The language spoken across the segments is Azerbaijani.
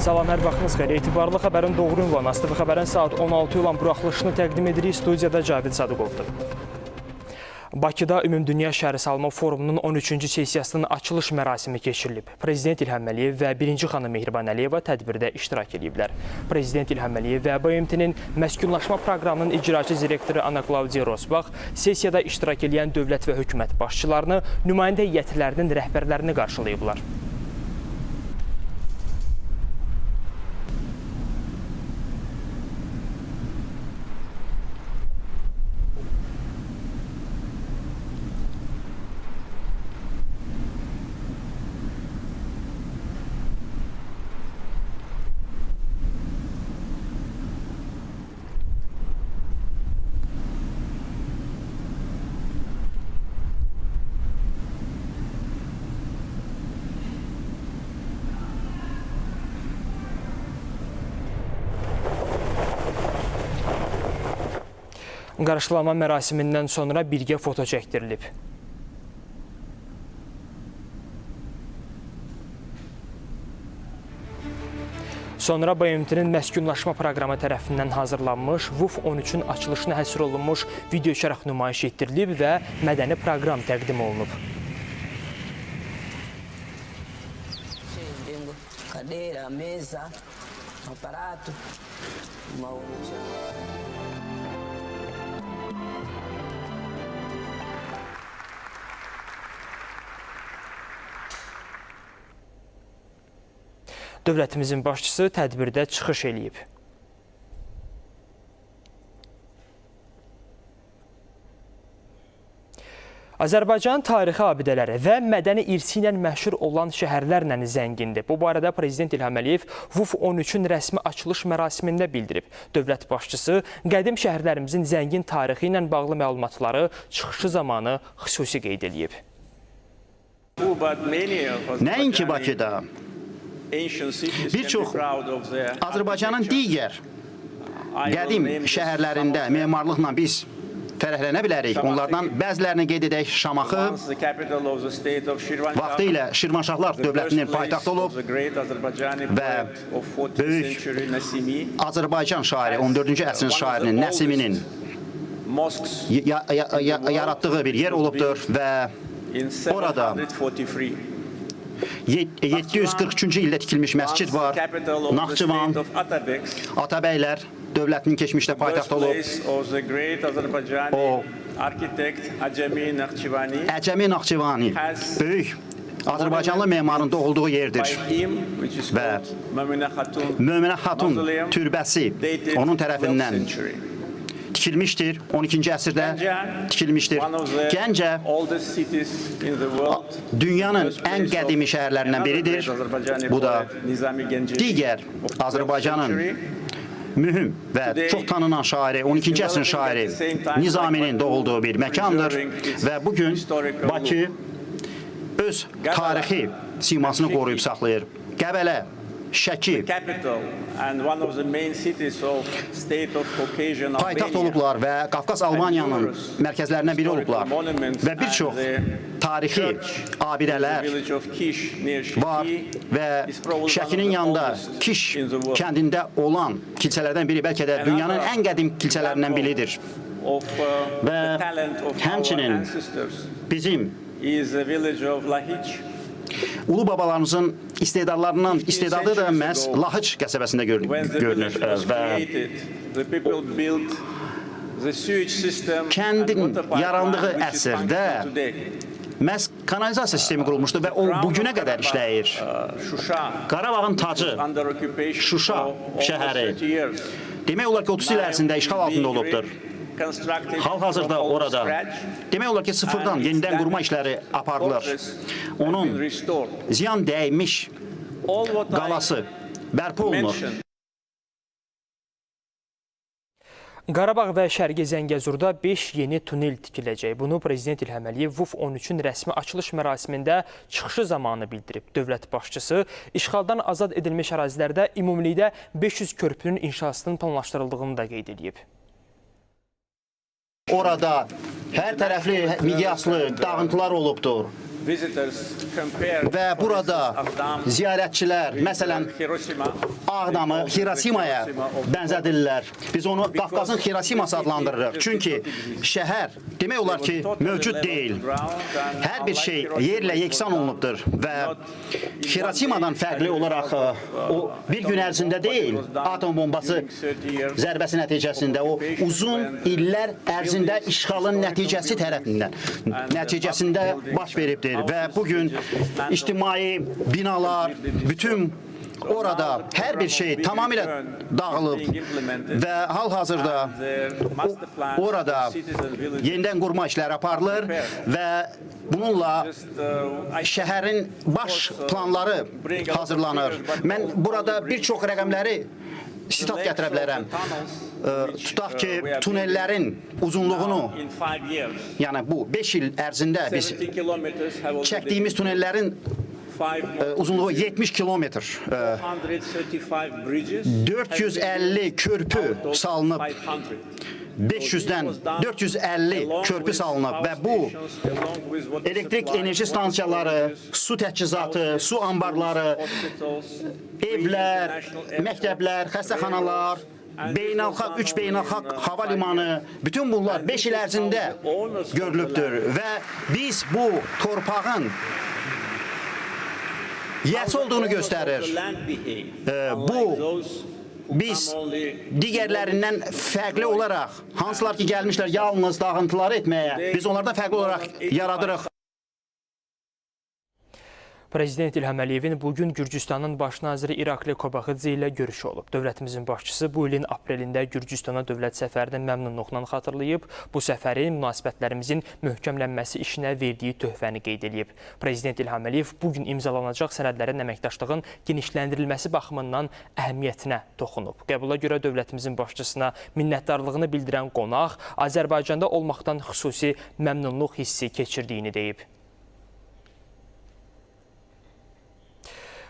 Salam, hər vaxtınız xeyir. Etibarlı xəbərin doğru ünvanı ASTV xəbərin saat 16 olan buraxılışını təqdim edirik. Studiyada Cavid Sadıqovdur. Bakıda Ümumdünya Şəhərsalma Forumunun 13-cü sessiyasının açılış mərasimi keçirilib. Prezident İlham Əliyev və 1-ci xanım Mehriban Əliyeva tədbirdə iştirak ediblər. Prezident İlham Əliyev və BMT-nin məskunlaşma proqramının icraçı direktoru Ana Klaudiya Rosbach sessiyada iştirak edən dövlət və hökumət başçılarını, nümayəndə heyətlərinin rəhbərlərini qarşılayıblar. Qarşılanma mərasimindən sonra birgə foto çəkdirilib. Sonra BMT-nin məskunlaşma proqramı tərəfindən hazırlanmış VUF 13-ün açılışına həsr olunmuş video şərh nümayiş etdirilib və mədəni proqram təqdim olunub. Cadeira, mesa, aparato, Dövlətimizin başçısı tədbirdə çıxış eləyib. Azərbaycan tarixi abidələri və mədəni irsi ilə məşhur olan şəhərlərlə zəngindir. Bu barədə Prezident İlham Əliyev VUF 13-ün rəsmi açılış mərasimində bildirib. Dövlət başçısı qədim şəhərlərimizin zəngin tarixi ilə bağlı məlumatları çıxışı zamanı xüsusi qeyd edib. Nəinki Bakıda, bir çox Azərbaycanın digər qədim şəhərlərində memarlıqla biz fərəhlənə bilərik. Onlardan bəzilərini qeyd edək. Şamaxı vaxtilə Şirvanşahlar dövlətinin paytaxtı olub və böyük Azərbaycan şairi, 14-cü əsrin şairinin Nəsiminin yaratdığı bir yer olubdur və orada 743-cü ildə tikilmiş məscid var. Naxçıvan, Atabəylər dövlətinin keçmişdə paytaxtı olub. O, Əcəmi Naxçıvani böyük Azərbaycanlı memarında olduğu yerdir və Möminə Xatun türbəsi onun tərəfindən tikilmişdir, 12-ci əsrdə tikilmişdir. Gəncə dünyanın ən qədimi şəhərlərindən biridir. Bu da digər Azərbaycanın mühüm və çox tanınan şairi, 12-ci əsrin şairi Nizaminin doğulduğu bir məkandır və bugün Bakı öz tarixi simasını qoruyub saxlayır. Qəbələ, Şəki paytaxt olublar və Qafqaz Almaniyanın mərkəzlərindən biri olublar və bir çox tarixi abidələr var və Şəkinin yanında Kiş kəndində olan kilsələrdən biri bəlkə də dünyanın ən qədim kilsələrindən biridir və həmçinin bizim ulu babalarımızın istedadı da məhz Lahıc qəsəbəsində görünür və kəndin yarandığı əsrdə məhz kanalizasiya sistemi qurulmuşdur və o bugünə qədər işləyir. Qarabağın tacı, Şuşa şəhəri demək olar ki 30 il ərzində işğal altında olubdur. Hal-hazırda orada demək olar ki sıfırdan yenidən qurma işləri aparılır. Onun ziyan dəymiş qalası bərpa olunur. Qarabağ və Şərqi Zəngəzurda 5 yeni tunel tikiləcək. Bunu Prezident İlham Əliyev VUF 13-ün rəsmi açılış mərasimində çıxışı zamanı bildirib. Dövlət başçısı işğaldan azad edilmiş ərazilərdə ümumilikdə 500 körpünün inşasının planlaşdırıldığını da qeyd edib. Orada hər tərəfli miqyaslı dağıntılar olubdur. Və burada ziyarətçilər, məsələn, Ağdamı Hiroşimaya bənzədirlər. Biz onu Qafqazın Hiroşiması adlandırırıq. Çünki şəhər demək olar ki, mövcud deyil. Hər bir şey yerlə yeksan olunubdur və Hiroşimadan fərqli olaraq o bir gün ərzində deyil, atom bombası zərbəsi nəticəsində o uzun illər ərzində işğalın nəticəsində baş veribdir və bugün ictimai binalar, bütün orada hər bir şey tamamilə dağılıb və hal-hazırda orada yenidən qurma işləri aparılır və bununla şəhərin baş planları hazırlanır. Mən burada bir çox rəqəmləri sitat gətirə bilərəm. Tutaq ki, tunellərin uzunluğunu, yəni bu 5 il ərzində biz çəkdiyimiz tunellərin uzunluğu 70 kilometr. 450 körpü salınıb. 500-dən 450 körpü salınıb və bu elektrik enerji stansiyaları, su təchizatı, su ambarları, evlər, məktəblər, xəstəxanalar, beynəlxalq, 3 beynəlxalq hava limanı, bütün bunlar 5 il ərzində görülübdür və biz bu torpağın yəsi olduğunu göstərir. Biz digərlərindən fərqli olaraq, hansılar ki gəlmişlər yalnız dağıntıları etməyə, biz onlardan fərqli olaraq yaradırıq. Prezident İlham Əliyevin bugün Gürcüstanın baş naziri İrakli Kobaxidze ilə görüşü olub. Dövlətimizin başçısı bu ilin aprelində Gürcüstana dövlət səfərini məmnunluqla xatırlayıb. Bu səfərin münasibətlərimizin möhkəmlənməsi işinə verdiyi töhfəni qeyd edib. Prezident İlham Əliyev bugün imzalanacaq sənədlərin əməkdaşlığın genişləndirilməsi baxımından əhəmiyyətinə toxunub. Qəbula görə dövlətimizin başçısına minnətdarlığını bildirən qonaq Azərbaycanda olmaqdan xüsusi məmnunluq hissi keçirdiyini deyib.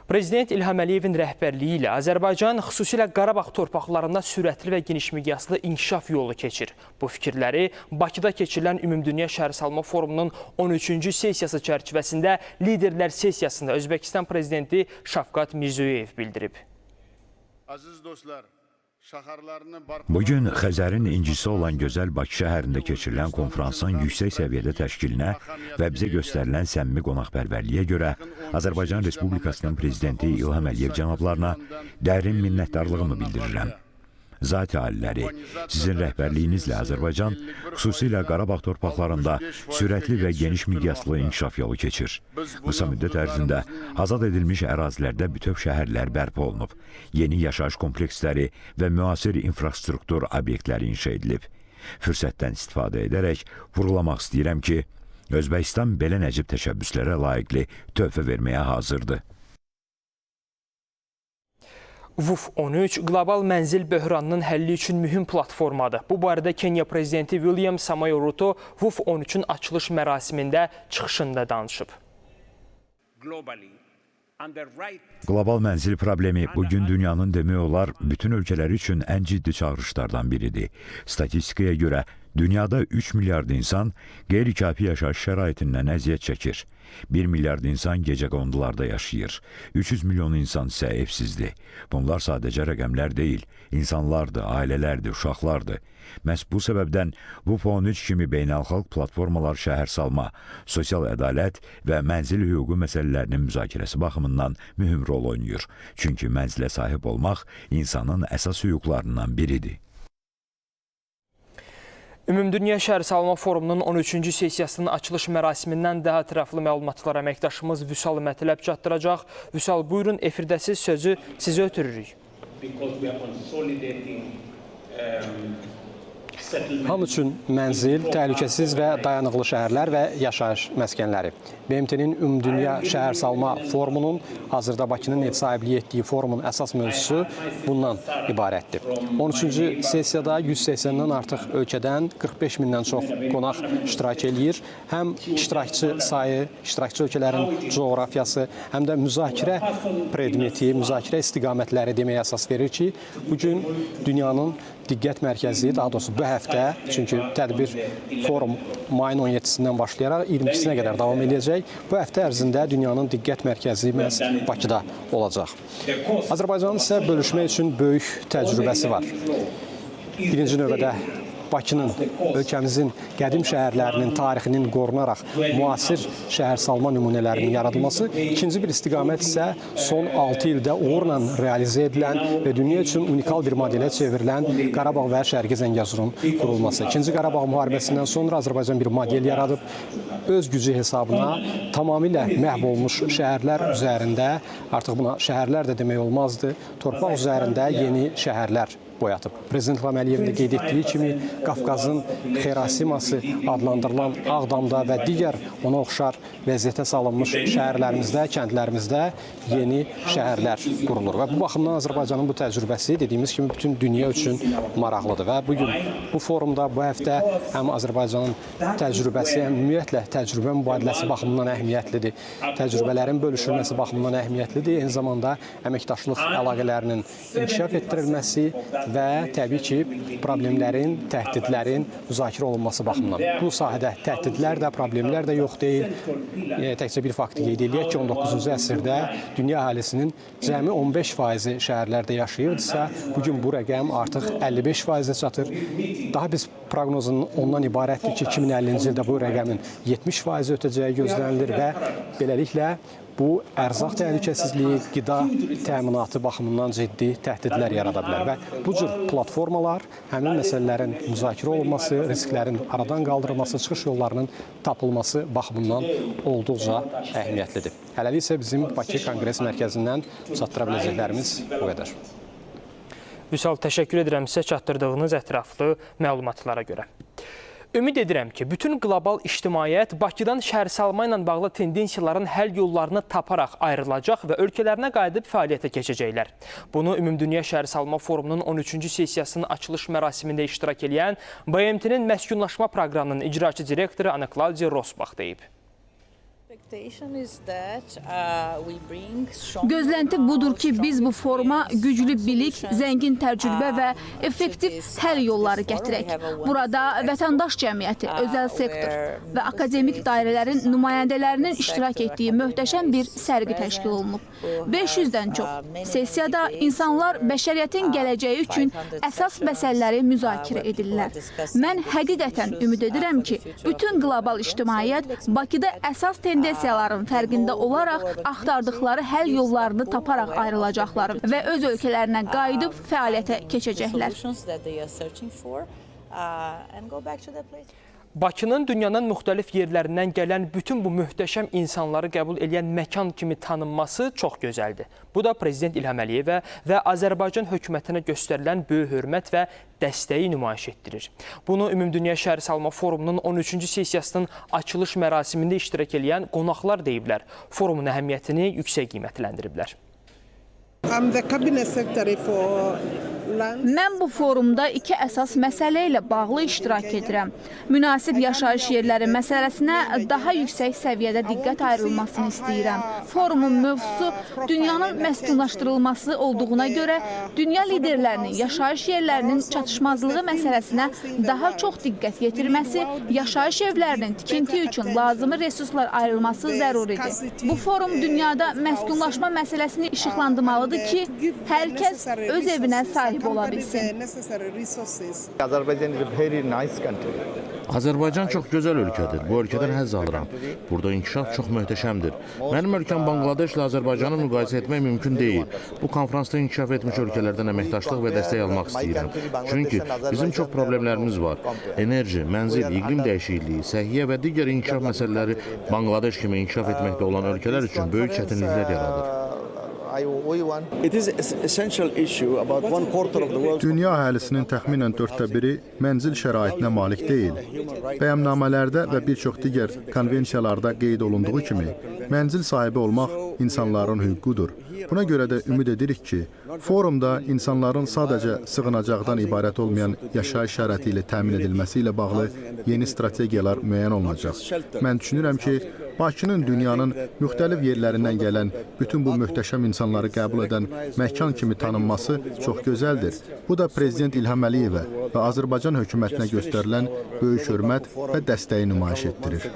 Prezident İlham Əliyevin rəhbərliyi ilə Azərbaycan xüsusilə Qarabağ torpaqlarında sürətli və geniş miqyaslı inkişaf yolu keçir. Bu fikirləri Bakıda keçirilən Ümumdünya Şəhərsalma Forumunun 13-cü sessiyası çərçivəsində liderlər sessiyasında Özbəkistan Prezidenti Şavkat Mirziyoyev bildirib. Aziz dostlar, Bugün Xəzərin incisi olan gözəl Bakı şəhərində keçirilən konferansın yüksək səviyyədə təşkilinə və bizə göstərilən səmimi qonaqpərvərliyə görə Azərbaycan Respublikasının Prezidenti İlham Əliyev cənablarına dərin minnətdarlığımı bildirirəm. Zati aliləri, sizin rəhbərliyinizlə Azərbaycan xüsusilə Qarabağ torpaqlarında sürətli və geniş miqyaslı inkişaf yolu keçir. Qısa müddət ərzində azad edilmiş ərazilərdə bütöv şəhərlər bərpa olunub, yeni yaşayış kompleksləri və müasir infrastruktur obyektləri inşa edilib. Fürsətdən istifadə edərək vurğulamaq istəyirəm ki, Özbəkistan belə nəcib təşəbbüslərə layiqli töhfə verməyə hazırdır. WUF 13 qlobal mənzil böhranının həlli üçün mühüm platformadır. Bu barədə Kenya Prezidenti William Samoei Ruto WUF 13-ün açılış mərasimində çıxışında danışıb. Qlobal mənzil problemi bugün dünyanın demək olar bütün ölkələri üçün ən ciddi çağırışlardan biridir. Statistikaya görə dünyada 3 milyard insan qeyri-kafi yaşayış şəraitindən əziyyət çəkir. 1 milyard insan gecə qondularda yaşayır. 300 milyon insan isə evsizdir. Bunlar sadəcə rəqəmlər deyil, insanlardır, ailələrdir, uşaqlardır. Məhz bu səbəbdən WUF 13 kimi beynəlxalq platformalar şəhərsalma, sosial ədalət və mənzil hüququ məsələlərinin müzakirəsi baxımından mühüm rol oynayır. Çünki mənzilə sahib olmaq insanın əsas hüquqlarından biridir. Ümumdünya Şəhərsalma Forumunun 13-cü sessiyasının açılış mərasimindən daha ətraflı məlumatlar əməkdaşımız Vüsal Mətləb çatdıracaq. Vüsal, buyurun, efirdəsiz sözü sizə ötürürük. Hamı üçün mənzil, təhlükəsiz və dayanıqlı şəhərlər və yaşayış məskənləri. BMT-nin Ümumdünya Şəhərsalma Forumunun hazırda Bakının ev sahibliyi etdiyi forumun əsas mövzusu bundan ibarətdir. 13-cü sessiyada 180-dən artıq ölkədən 45 mindən çox qonaq iştirak eləyir. Həm iştirakçı sayı, iştirakçı ölkələrin coğrafiyası, həm də müzakirə predmeti, müzakirə istiqamətləri deməyə əsas verir ki, bugün dünyanın diqqət mərkəzi, daha doğrusu bu həftə, çünki tədbir forum mayın 17-sindən başlayaraq 22-sinə qədər davam edəcək. Bu həftə ərzində dünyanın diqqət mərkəzi məhz Bakıda olacaq. Azərbaycanın isə bölüşmək üçün böyük təcrübəsi var. Birinci növbədə Bakının, ölkəmizin qədim şəhərlərinin tarixinin qorunaraq müasir şəhərsalma nümunələrinin yaradılması, ikinci bir istiqamət isə son 6 ildə uğurla realizə edilən və dünya üçün unikal bir modelə çevrilən Qarabağ və Şərqi Zəngəzurun qurulması. İkinci Qarabağ müharibəsindən sonra Azərbaycan bir model yaradıb, öz gücü hesabına tamamilə məhv olmuş şəhərlər üzərində, artıq buna şəhərlər də demək olmazdı, torpaq üzərində yeni şəhərlər boyatıb. Prezident İlham Əliyevin də qeyd etdiyi kimi Qafqazın Xerasiması adlandırılan Ağdamda və digər ona oxşar vəziyyətə salınmış şəhərlərimizdə, kəndlərimizdə yeni şəhərlər qurulur. Və bu baxımdan Azərbaycanın bu təcrübəsi dediyimiz kimi bütün dünya üçün maraqlıdır. Və bugün bu forumda bu həftə həm Azərbaycanın təcrübəsi, həm ümumiyyətlə təcrübə mübadiləsi baxımından əhəmiyyətlidir. Təcrübələrin bölüşülməsi baxımından əhəmiyyətlidir. Eyni zamanda əməkdaşlıq əlaqələrinin inkişaf etdirilməsi və təbii ki, problemlərin, təhdidlərin müzakirə olunması baxımından. Bu sahədə təhdidlər də, problemlər də yox deyil. Təkcə bir faktı qeyd edək ki, 19-cu əsrdə dünya əhalisinin cəmi 15% şəhərlərdə yaşayırdısa, bugün bu rəqəm artıq 55%-ə çatır. Daha biz proqnozun ondan ibarətdir ki, 2050-ci ildə bu rəqəmin 70% ötəcəyi gözlənilir və beləliklə bu ərzaq təhlükəsizliyi, qida təminatı baxımından ciddi təhdidlər yarada bilər və bu cür platformalar həmin məsələlərin müzakirə olunması, risklərin aradan qaldırılması, çıxış yollarının tapılması baxımından olduqca əhəmiyyətlidir. Hələlik isə bizim Bakı Konqres Mərkəzindən çatdıra biləcəklərimiz bu qədər. Vüsal, təşəkkür edirəm sizə çatdırdığınız ətraflı məlumatlara görə. Ümid edirəm ki, bütün qlobal ictimaiyyət Bakıdan şəhərsalma ilə bağlı tendensiyaların həll yollarını taparaq ayrılacaq və ölkələrinə qayıdıb fəaliyyətə keçəcəklər. Bunu Ümumdünya Şəhərsalma Forumunun 13-cü sessiyasının açılış mərasimində iştirak edən BMT-nin məskunlaşma proqramının icraçı direktoru Ana Klaudiya Rosbach deyib. Gözlənti budur ki, biz bu foruma güclü bilik, zəngin təcrübə və effektiv həll yolları gətirək. Burada vətəndaş cəmiyyəti, özəl sektor və akademik dairələrin nümayəndələrinin iştirak etdiyi möhtəşəm bir sərgi təşkil olunub. 500-dən çox sessiyada insanlar bəşəriyyətin gələcəyi üçün əsas məsələləri müzakirə edirlər. Mən həqiqətən ümid edirəm ki, bütün qlobal ictimaiyyət Bakıda əsas tendensiyaların fərqində olaraq axtardıqları həll yollarını taparaq ayrılacaqlar və öz ölkələrinə qayıdıb fəaliyyətə keçəcəklər. Bakının dünyanın müxtəlif yerlərindən gələn bütün bu möhtəşəm insanları qəbul edən məkan kimi tanınması çox gözəldir. Bu da Prezident İlham Əliyevə və Azərbaycan hökumətinə göstərilən böyük hörmət və dəstəyi nümayiş etdirir. Bunu Ümumdünya Şəhərsalma Forumunun 13-cü sessiyasının açılış mərasimində iştirak edən qonaqlar deyiblər. Forumun əhəmiyyətini yüksək qiymətləndiriblər. Mən bu forumda iki əsas məsələ ilə bağlı iştirak edirəm. Münasib yaşayış yerləri məsələsinə daha yüksək səviyyədə diqqət ayrılmasını istəyirəm. Forumun mövzusu dünyanın məskunlaşdırılması olduğuna görə dünya liderlərinin yaşayış yerlərinin çatışmazlığı məsələsinə daha çox diqqət yetirməsi, yaşayış evlərinin tikinti üçün lazımi resurslar ayrılması zəruridir. Bu forum dünyada məskunlaşma məsələsini işıqlandırmalıdır ki, hər kəs öz evinə sahib ola bilsin. Azərbaycan çox gözəl ölkədir. Bu ölkədən həzz alıram. Burada inkişaf çox möhtəşəmdir. Mənim ölkəm Bangladeshlə Azərbaycanı müqayisə etmək mümkün deyil. Bu konfransda inkişaf etmiş ölkələrdən əməkdaşlıq və dəstək almaq istəyirəm. Çünki bizim çox problemlərimiz var. Enerji, mənzil, iqlim dəyişikliyi, səhiyyə və digər inkişaf məsələləri Bangladeş kimi inkişaf etməkdə olan ölkələr üçün böyük çətinliklər yaradır. Dünya əhalisinin təxminən 1/4 mənzil şəraitinə malik deyil. Bəyannnamələrdə və bir çox digər konvensiyalarda qeyd olunduğu kimi, mənzil sahibi olmaq insanların hüququdur. Buna görə də ümid edirik ki, forumda insanların sadəcə sığınacaqdan ibarət olmayan yaşayış şəraiti ilə təmin edilməsi ilə bağlı yeni strategiyalar müəyyən olunacaq. Mən düşünürəm ki, Bakının dünyanın müxtəlif yerlərindən gələn bütün bu möhtəşəm insanları qəbul edən məkan kimi tanınması çox gözəldir. Bu da Prezident İlham Əliyevə və Azərbaycan hökumətinə göstərilən böyük hörmət və dəstəyi nümayiş etdirir.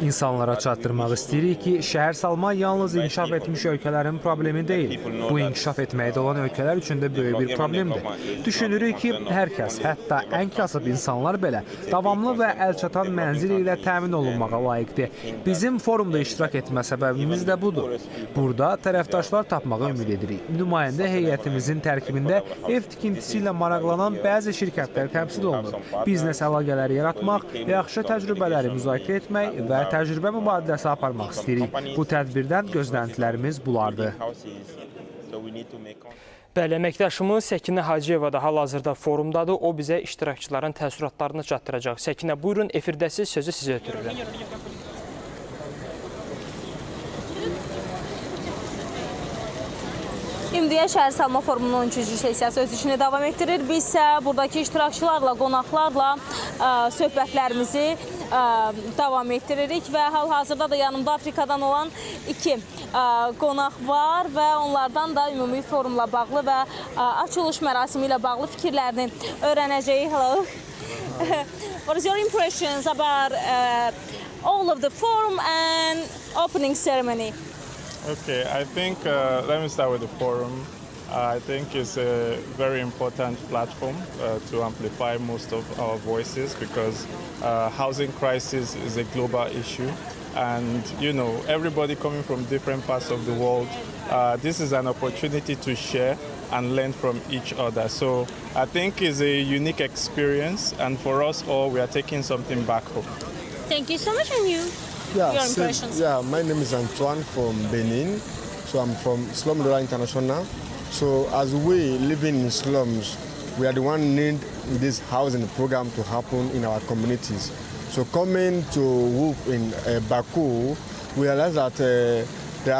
İnsanlara çatdırmaq istəyirik ki, şəhərsalma yalnız inkişaf etmiş ölkələrin problemi deyil. Bu inkişaf etməkdə olan ölkələr üçün də böyük bir problemdir. Düşünürük ki, hər kəs, hətta ən kasıb insanlar belə davamlı və əlçatan mənzil ilə təmin olunmağa layiqdir. Bizim forumda iştirak etmə səbəbimiz də budur. Burada tərəfdaşlar tapmağa ümid edirik. Nümayəndə heyətimizin tərkibində ev tikintisi ilə maraqlanan bəzi şirkətlər təmsil olunur. Biznes əlaqələri yaratmaq, yaxşı təcrübələri müzakirə etmək və təcrübə mübadiləsi aparmaq istəyirik. Bu tədbirdən gözləntilərimiz bunlardır. Bəli, əməkdaşımız Səkinə Hacıyeva da hal-hazırda forumdadır. O bizə iştirakçıların təəssüratlarını çatdıracaq. Səkinə, buyurun, efirdəsiz, sözü sizə ötürürəm. Ümumdünya Şəhərsalma Forumunun 13-cü sessiyası öz işini davam etdirir. Biz isə buradakı iştirakçılarla, qonaqlarla söhbətlərimizi davam etdiririk və hal-hazırda da yanımda Afrikadan olan 2 qonaq var və onlardan da ümumi forumla bağlı və açılış mərasimi ilə bağlı fikirlərini öyrənəcəyik. Hello. What is your impressions about all of the forum and opening ceremony? Okay, I think let me start with the forum. I think it's a very important platform to amplify most of our voices because housing crisis is a global issue. And, you know, everybody coming from different parts of the world, this is an opportunity to share and learn from each other. So I think it's a unique experience. And for us all, we are taking something back home. Thank you so much, and you? Yeah, your impressions? My name is Antoine from Benin. So I'm from Slum Dora International. So as we living in slums, we are the one need this housing program to happen in our communities. So coming to WOOF in Baku, we realize that we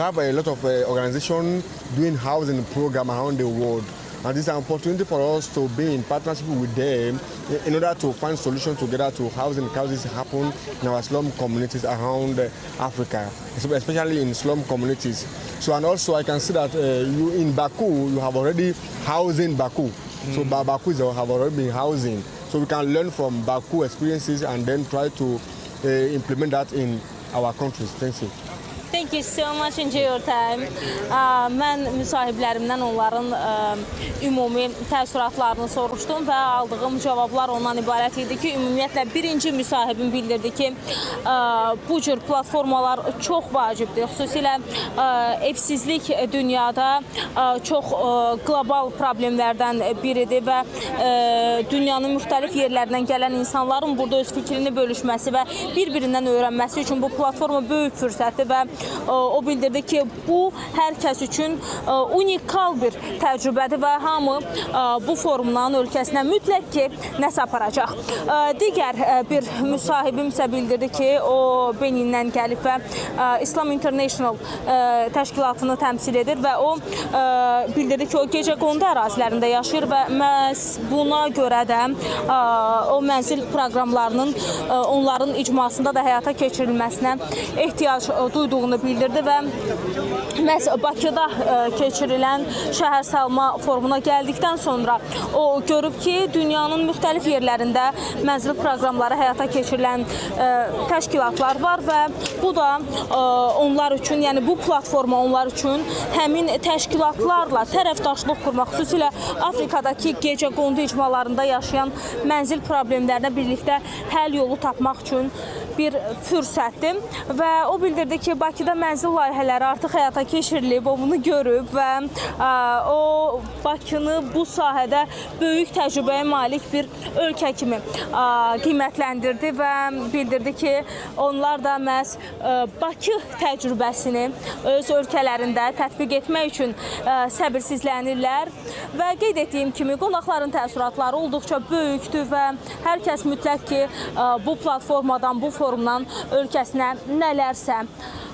have a lot of organizations doing housing program around the world. And this is an opportunity for us to be in partnership with them in order to find solutions together to housing crises happen in our slum communities around Africa, especially in slum communities. So, and also I can see that you in Baku, you have already housing Baku. So Baku have already been housing. So we can learn from Baku experiences and then try to implement that in our countries. Thank you. Thank you so much. Enjoy your time. Mən müsahiblərimdən onların ümumi təəssüratlarını soruşdum və aldığım cavablar ondan ibarət idi ki, ümumiyyətlə birinci müsahibim bildirdi ki, bu cür platformalar çox vacibdir. Xüsusilə evsizlik dünyada çox qlobal problemlərdən biridir və dünyanın müxtəlif yerlərindən gələn insanların burada öz fikrini bölüşməsi və bir-birindən öyrənməsi üçün bu platforma böyük fürsətdir və o bildirdi ki, bu hər kəs üçün unikal bir təcrübədir və hamı bu forumdan ölkəsinə mütləq ki, nəsə aparacaq. Digər bir müsahibim isə bildirdi ki, o Benindən gəlib və Islam International təşkilatını təmsil edir və o bildirdi ki, o gecəqondu ərazilərində yaşayır və məhz buna görə də o mənzil proqramlarının onların icmasında da həyata keçirilməsinə ehtiyac duyduğunu bildirdi və məhz Bakıda keçirilən şəhərsalma forumuna gəldikdən sonra o görüb ki, dünyanın müxtəlif yerlərində mənzil proqramları həyata keçirilən təşkilatlar var və bu da onlar üçün, yəni bu platforma onlar üçün həmin təşkilatlarla tərəfdaşlıq qurmaq, xüsusilə Afrikadakı gecəqondu icmalarında yaşayan mənzil problemlərinə birlikdə həll yolu tapmaq üçün bir fürsətdir və o bildirdi ki, Bakıda mənzil layihələri artıq həyata keçirilib, o bunu görüb və o Bakını bu sahədə böyük təcrübəyə malik bir ölkə kimi qiymətləndirdi və bildirdi ki, onlar da məhz Bakı təcrübəsini öz ölkələrində tətbiq etmək üçün səbirsizlənirlər və qeyd etdiyim kimi qonaqların təəssüratları olduqca böyükdür və hər kəs mütləq ki, bu platformadan, bu forumdan ölkəsinə nələrsə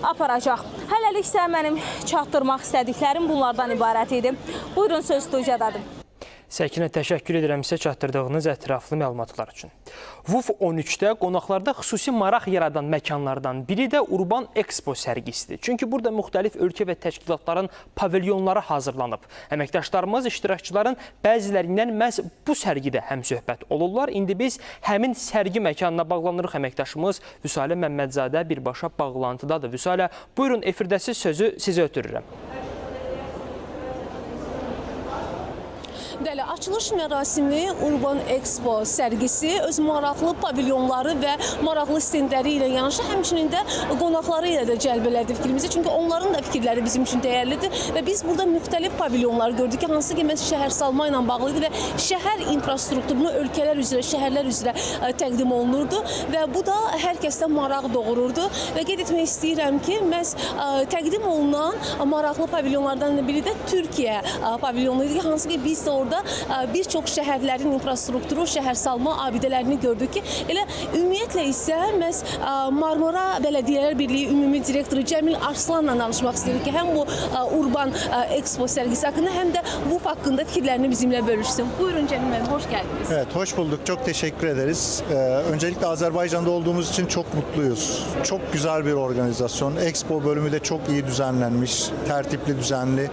aparacaq. Hələliksə mənim çatdırmaq istədiklərim bunlardan ibarət idi. Buyurun, söz studiyadadır. Səkinə, təşəkkür edirəm sizə çatdırdığınız ətraflı məlumatlar üçün. WUF 13-də qonaqlarda xüsusi maraq yaradan məkanlardan biri də Urban Expo sərgisidir. Çünki burada müxtəlif ölkə və təşkilatların pavilyonları hazırlanıb. Əməkdaşlarımız, iştirakçıların bəzilərindən məhz bu sərgidə həmsöhbət olurlar. İndi biz həmin sərgi məkanına bağlanırıq. Əməkdaşımız Vüsalə Məmmədzadə birbaşa bağlantıdadır. Vüsalə, buyurun, efirdəsiz sözü sizə ötürürəm. Bəli, açılış mərasimi Urban Expo sərgisi öz maraqlı pavilyonları və maraqlı stendləri ilə yanaşı, həmçinin də qonaqları ilə də cəlb elədi fikrimizi. Çünki onların da fikirləri bizim üçün dəyərlidir və biz burada müxtəlif pavilyonlar gördük ki, hansı ki, məhz şəhərsalma ilə bağlı idi və şəhər infrastrukturunu ölkələr üzrə, şəhərlər üzrə təqdim olunurdu və bu da hər kəsdə maraq doğururdu və qeyd etmək istəyirəm ki, məhz təqdim olunan maraqlı pavilyonlardan biri də Türkiyə pavilyonu idi ki, hansı ki, biz də orada bir çox şəhərlərin infrastrukturu, şəhərsalma abidələrini gördük ki, elə ümumiyyətlə isə məhz Marmara Bələdiyyələr Birliyi Ümumi Direktoru Cəmil Arslanla danışmaq istəyirik ki, həm bu Urban Expo sərgisi haqqında, həm də WUF haqqında fikirlərini bizimlə bölüşsün. Buyurun Cəmil Bey, hoş geldiniz. Evet, hoş bulduk. Çok teşekkür ederiz. Öncelikle Azerbaycan'da olduğumuz için çok mutluyuz. Çok güzel bir organizasyon. Expo bölümü de çok iyi düzenlenmiş, tertipli, düzenli.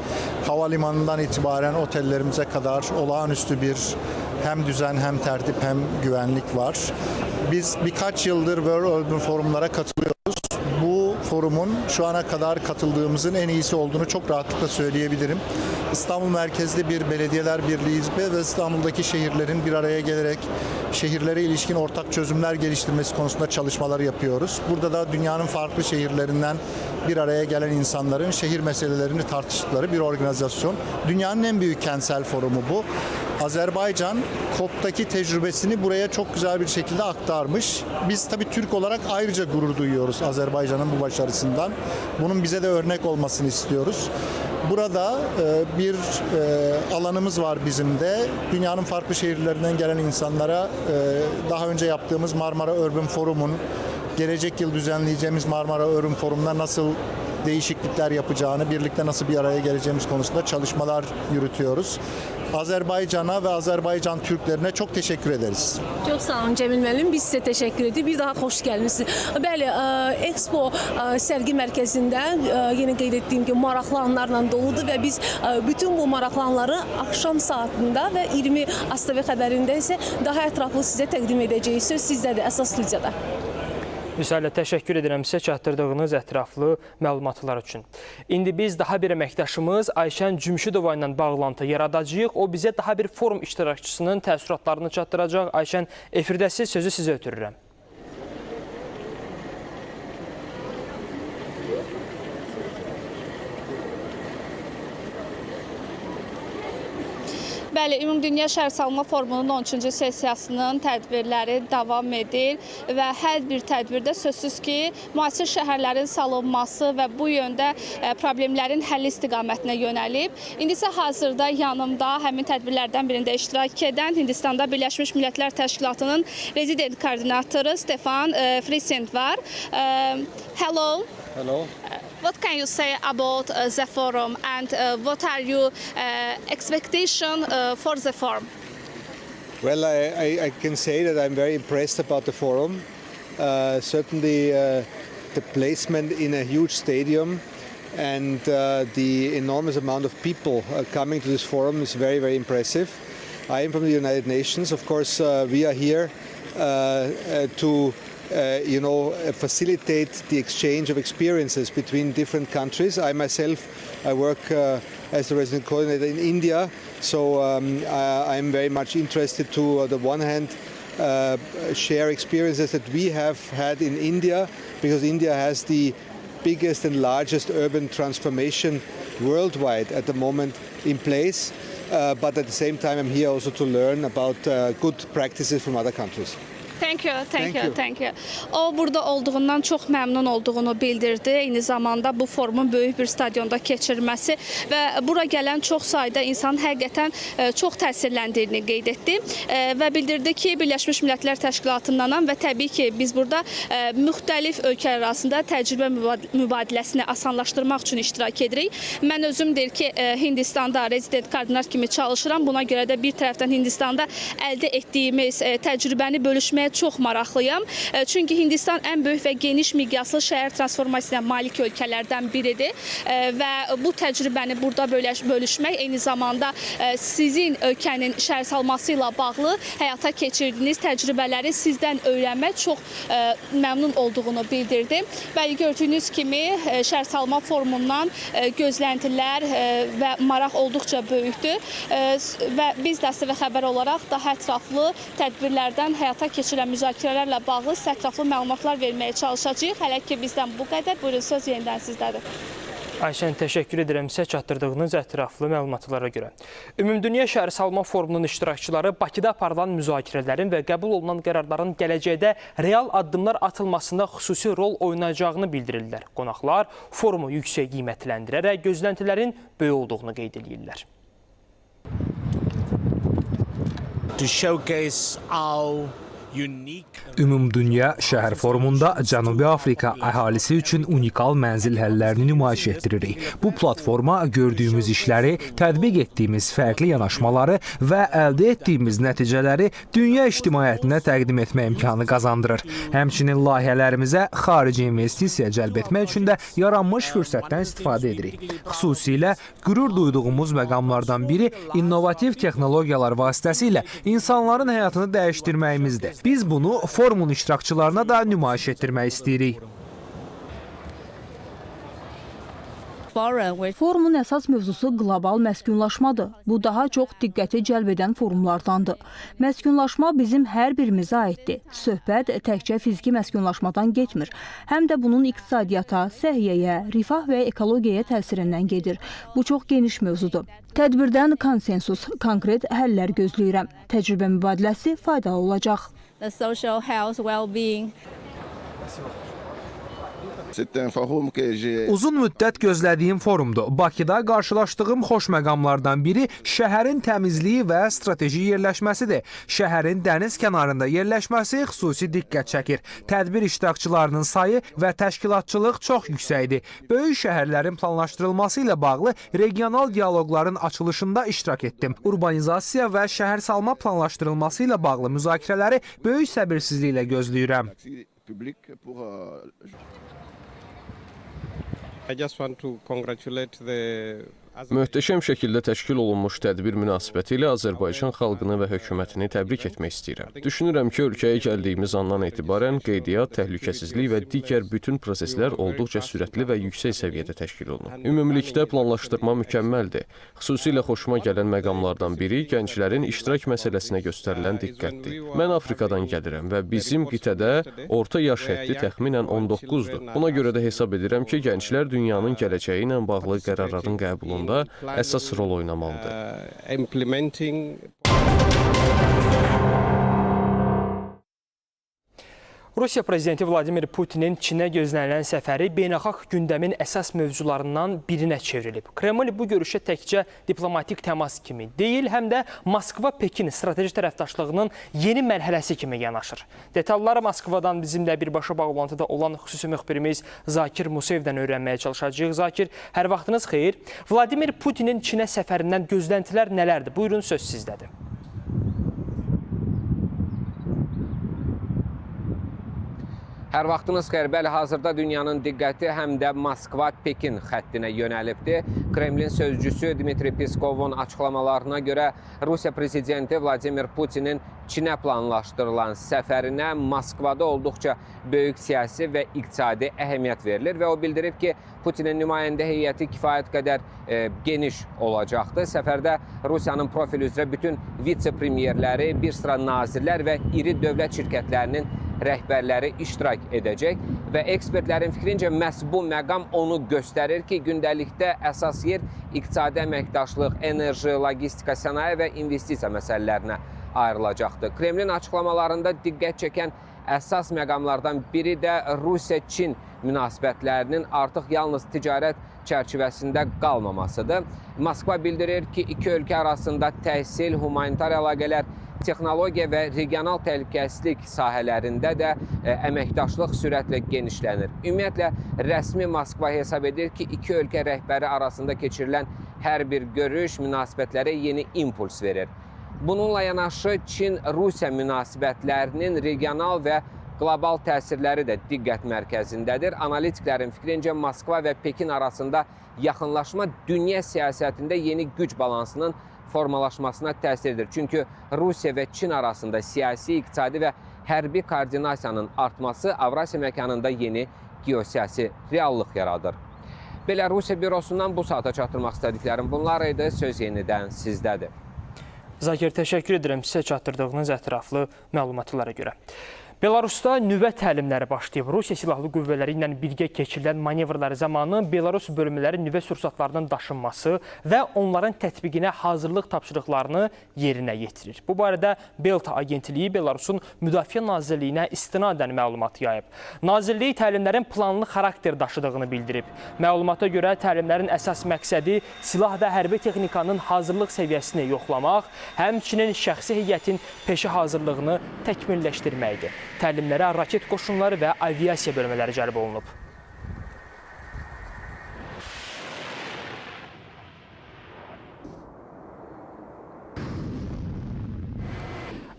Havalimanından itibaren otellerimize kadar olağanüstü bir hem düzen hem tertip hem güvenlik var. Biz birkaç yıldır World Urban Forumlara katılıyoruz. Bu forumun şu ana kadar katıldığımızın en iyisi olduğunu çok rahatlıkla söyleyebilirim. İstanbul merkezli bir belediyeler birliğiyiz ve İstanbul'daki şehirlerin bir araya gelerek şehirlere ilişkin ortak çözümler geliştirmesi konusunda çalışmalar yapıyoruz. Burada da dünyanın farklı şehirlerinden bir araya gelen insanların şehir meselelerini tartıştıkları bir organizasyon. Dünyanın en büyük kentsel forumu bu. Azerbaycan COP'taki tecrübesini buraya çok güzel bir şekilde aktarmış. Biz tabii Türk olarak ayrıca gurur duyuyoruz Azerbaycan'ın bu başarısından. Bunun bize de örnek olmasını istiyoruz. Burada bir alanımız var bizim de. Dünyanın farklı şehirlerinden gelen insanlara daha önce yaptığımız Marmara Urban Forum'un, gelecek yıl düzenleyeceğimiz Marmara Urban Forum'da nasıl değişiklikler yapacağını, birlikte nasıl bir araya geleceğimiz konusunda çalışmalar yürütüyoruz. Azerbaycan'a ve Azerbaycan Türklerine çok teşekkür ederiz. Çok sağ olun Cemil müəllim. Biz sizə təşəkkür edirik. Bir daha xoş gəlmisiniz. Bəli, Expo sərgi mərkəzində yenə qeyd etdiyim kimi maraqlı anlarla doludur və biz bütün bu maraqlı anları axşam saatında və 20 ASTV xəbərində isə daha ətraflı sizə təqdim edəcəyik. Söz sizdədir, əsas studiyada. Vüsalə, təşəkkür edirəm sizə çatdırdığınız ətraflı məlumatlar üçün. İndi biz daha bir əməkdaşımız Ayşən Cümşüdova ilə bağlantı yaradacağıq. O bizə daha bir forum iştirakçısının təəssüratlarını çatdıracaq. Ayşən, efirdəsiz, sözü sizə ötürürəm. Bəli, Ümumdünya Şəhərsalma Forumunun 13-cü sessiyasının tədbirləri davam edir və hər bir tədbirdə sözsüz ki, müasir şəhərlərin salınması və bu yöndə problemlərin həlli istiqamətinə yönəlib. İndi isə hazırda yanımda həmin tədbirlərdən birində iştirak edən Hindistanda Birləşmiş Millətlər Təşkilatının rezident koordinatoru Stefan Friesend var. Hello. Hello. What can you say about the forum and what are your expectations for the forum? Well, I can say that I'm very impressed about the forum. Certainly the placement in a huge stadium and the enormous amount of people coming to this forum is very, very impressive. I am from the United Nations. Of course, we are here to facilitate the exchange of experiences between different countries. I myself, I work as the resident coordinator in India, so I'm very much interested to, on the one hand, share experiences that we have had in India, because India has the biggest and largest urban transformation worldwide at the moment in place. But at the same time, I'm here also to learn about good practices from other countries. Thank you. O burada olduğundan çox məmnun olduğunu bildirdi. Eyni zamanda bu forumun böyük bir stadionda keçirilməsi və bura gələn çox sayda insan həqiqətən çox təsirləndirdiyini qeyd etdi və bildirdi ki, Birləşmiş Millətlər Təşkilatından və təbii ki, biz burada müxtəlif ölkələr arasında təcrübə mübadiləsini asanlaşdırmaq üçün iştirak edirik. Mən özüm deyir ki, Hindistanda rezident koordinar kimi çalışıram. Buna görə də bir tərəfdən Hindistanda əldə etdiyimiz təcrübəni bölüşməyə çox maraqlıyam. Çünki Hindistan ən böyük və geniş miqyaslı şəhər transformasiyasına malik ölkələrdən biridir və bu təcrübəni burada bölüşmək eyni zamanda sizin ölkənin şəhərsalması ilə bağlı həyata keçirdiyiniz təcrübələri sizdən öyrənmək çox məmnun olduğunu bildirdi. Və gördüyünüz kimi şəhərsalma forumundan gözləntilər və maraq olduqca böyükdür və biz də ATV xəbər olaraq daha ətraflı tədbirlərdən həyata keçirilən müzakirələrlə bağlı ətraflı məlumatlar verməyə çalışacağıq. Hələ ki bizdən bu qədər. Buyurun, söz yenidən sizdədir. Ayşən, təşəkkür edirəm sizə çatdırdığınız ətraflı məlumatlara görə. Ümumdünya Şəhərsalma Forumunun iştirakçıları Bakıda aparılan müzakirələrin və qəbul olunan qərarların gələcəkdə real addımlar atılmasında xüsusi rol oynayacağını bildirirlər. Qonaqlar forumu yüksək qiymətləndirərək gözləntilərin böyük olduğunu qeyd edirlər. Ümumdünya Şəhər Forumunda Cənubi Afrika əhalisi üçün unikal mənzil həllərini nümayiş etdiririk. Bu platforma gördüyümüz işləri, tətbiq etdiyimiz fərqli yanaşmaları və əldə etdiyimiz nəticələri dünya ictimaiyyətinə təqdim etmə imkanı qazandırır. Həmçinin layihələrimizə xarici investisiya cəlb etmək üçün də yaranmış fürsətdən istifadə edirik. Xüsusilə qürur duyduğumuz məqamlardan biri innovativ texnologiyalar vasitəsilə insanların həyatını dəyişdirməyimizdir. Biz bunu forumun iştirakçılarına da nümayiş etdirmək istəyirik. Forumun əsas mövzusu qlobal məskunlaşmadır. Bu daha çox diqqəti cəlb edən forumlardandır. Məskunlaşma bizim hər birimizə aiddir. Söhbət təkcə fiziki məskunlaşmadan getmir. Həm də bunun iqtisadiyyata, səhiyyəyə, rifah və ekologiyaya təsirindən gedir. Bu çox geniş mövzudur. Tədbirdən konsensus, konkret həllər gözləyirəm. Təcrübə mübadiləsi faydalı olacaq. The social health well-being. Uzun müddət gözlədiyim forumdur. Bakıda qarşılaşdığım xoş məqamlardan biri şəhərin təmizliyi və strateji yerləşməsidir. Şəhərin dəniz kənarında yerləşməsi xüsusi diqqət çəkir. Tədbir iştirakçılarının sayı və təşkilatçılıq çox yüksəkdir. Böyük şəhərlərin planlaşdırılması ilə bağlı regional dialoqların açılışında iştirak etdim. Urbanizasiya və şəhərsalma planlaşdırılması ilə bağlı müzakirələri böyük səbirsizliklə gözləyirəm. Möhtəşəm şəkildə təşkil olunmuş tədbir münasibəti ilə Azərbaycan xalqını və hökumətini təbrik etmək istəyirəm. Düşünürəm ki, ölkəyə gəldiyimiz andan etibarən qeydiyyat, təhlükəsizlik və digər bütün proseslər olduqca sürətli və yüksək səviyyədə təşkil olunub. Ümumilikdə planlaşdırma mükəmməldir. Xüsusilə xoşuma gələn məqamlardan biri gənclərin iştirak məsələsinə göstərilən diqqətdir. Mən Afrikadan gəlirəm və bizim qitədə orta yaş həddi təxminən 19-dur. Buna görə də hesab edirəm ki, gənclər dünyanın gələcəyi ilə bağlı qərarların qəbulunda əsas rol oynamalıdır. Rusiya prezidenti Vladimir Putinin Çinə gözlənilən səfəri beynəlxalq gündəmin əsas mövzularından birinə çevrilib. Kreml bu görüşə təkcə diplomatik təmas kimi deyil, həm də Moskva-Pekin strateji tərəfdaşlığının yeni mərhələsi kimi yanaşır. Detalları Moskvadan bizimlə birbaşa bağlantıda olan xüsusi müxbirimiz Zakir Musayevdən öyrənməyə çalışacağıq. Zakir, hər vaxtınız xeyir. Vladimir Putinin Çinə səfərindən gözləntilər nələrdir? Buyurun, söz sizdədir. Hər vaxtınız xeyir. Bəli, hazırda dünyanın diqqəti həm də Moskva-Pekin xəttinə yönəlibdir. Kremlin sözcüsü Dmitri Peskovun açıqlamalarına görə Rusiya prezidenti Vladimir Putinin Çinə planlaşdırılan səfərinə Moskvada olduqca böyük siyasi və iqtisadi əhəmiyyət verilir və o bildirib ki, Putinin nümayəndə heyəti kifayət qədər geniş olacaqdır. Səfərdə Rusiyanın profil üzrə bütün vitse-premyerləri, bir sıra nazirlər və iri dövlət şirkətlərinin rəhbərləri iştirak edəcək və ekspertlərin fikrincə məhz bu məqam onu göstərir ki, gündəlikdə əsas yer iqtisadi əməkdaşlıq, enerji, logistika, sənaye və investisiya məsələlərinə ayrılacaqdır. Kremlin açıqlamalarında diqqət çəkən əsas məqamlardan biri də Rusiya-Çin münasibətlərinin artıq yalnız ticarət çərçivəsində qalmamasıdır. Moskva bildirir ki, iki ölkə arasında təhsil, humanitar əlaqələr, texnologiya və regional təhlükəsizlik sahələrində də əməkdaşlıq sürətlə genişlənir. Ümumiyyətlə, rəsmi Moskva hesab edir ki, iki ölkə rəhbəri arasında keçirilən hər bir görüş münasibətlərə yeni impuls verir. Bununla yanaşı Çin-Rusiya münasibətlərinin regional və qlobal təsirləri də diqqət mərkəzindədir. Analitiklərin fikrincə Moskva və Pekin arasında yaxınlaşma dünya siyasətində yeni güc balansının formalaşmasına təsir edir. Çünki Rusiya və Çin arasında siyasi, iqtisadi və hərbi koordinasiyanın artması Avrasiya məkanında yeni geosiyasi reallıq yaradır. Belə Rusiya bürosundan bu saata çatdırmaq istədiklərim bunlar idi. Söz yenidən sizdədir. Zakir, təşəkkür edirəm sizə çatdırdığınız ətraflı məlumatlara görə. Belarusda nüvə təlimləri başlayıb. Rusiya Silahlı Qüvvələri ilə birgə keçirilən manevrlar zamanı Belarus bölmələri nüvə sursatlarının daşınması və onların tətbiqinə hazırlıq tapşırıqlarını yerinə yetirir. Bu barədə Belta Agentliyi Belarusun Müdafiə Nazirliyinə istinadən məlumat yayıb. Nazirliyi təlimlərin planlı xarakter daşıdığını bildirib. Məlumata görə təlimlərin əsas məqsədi silah və hərbi texnikanın hazırlıq səviyyəsini yoxlamaq, həmçinin şəxsi heyətin peşə hazırlığını təkmilləşdirməkdir. Təlimlərə raket qoşunları və aviasiya bölmələri cəlb olunub.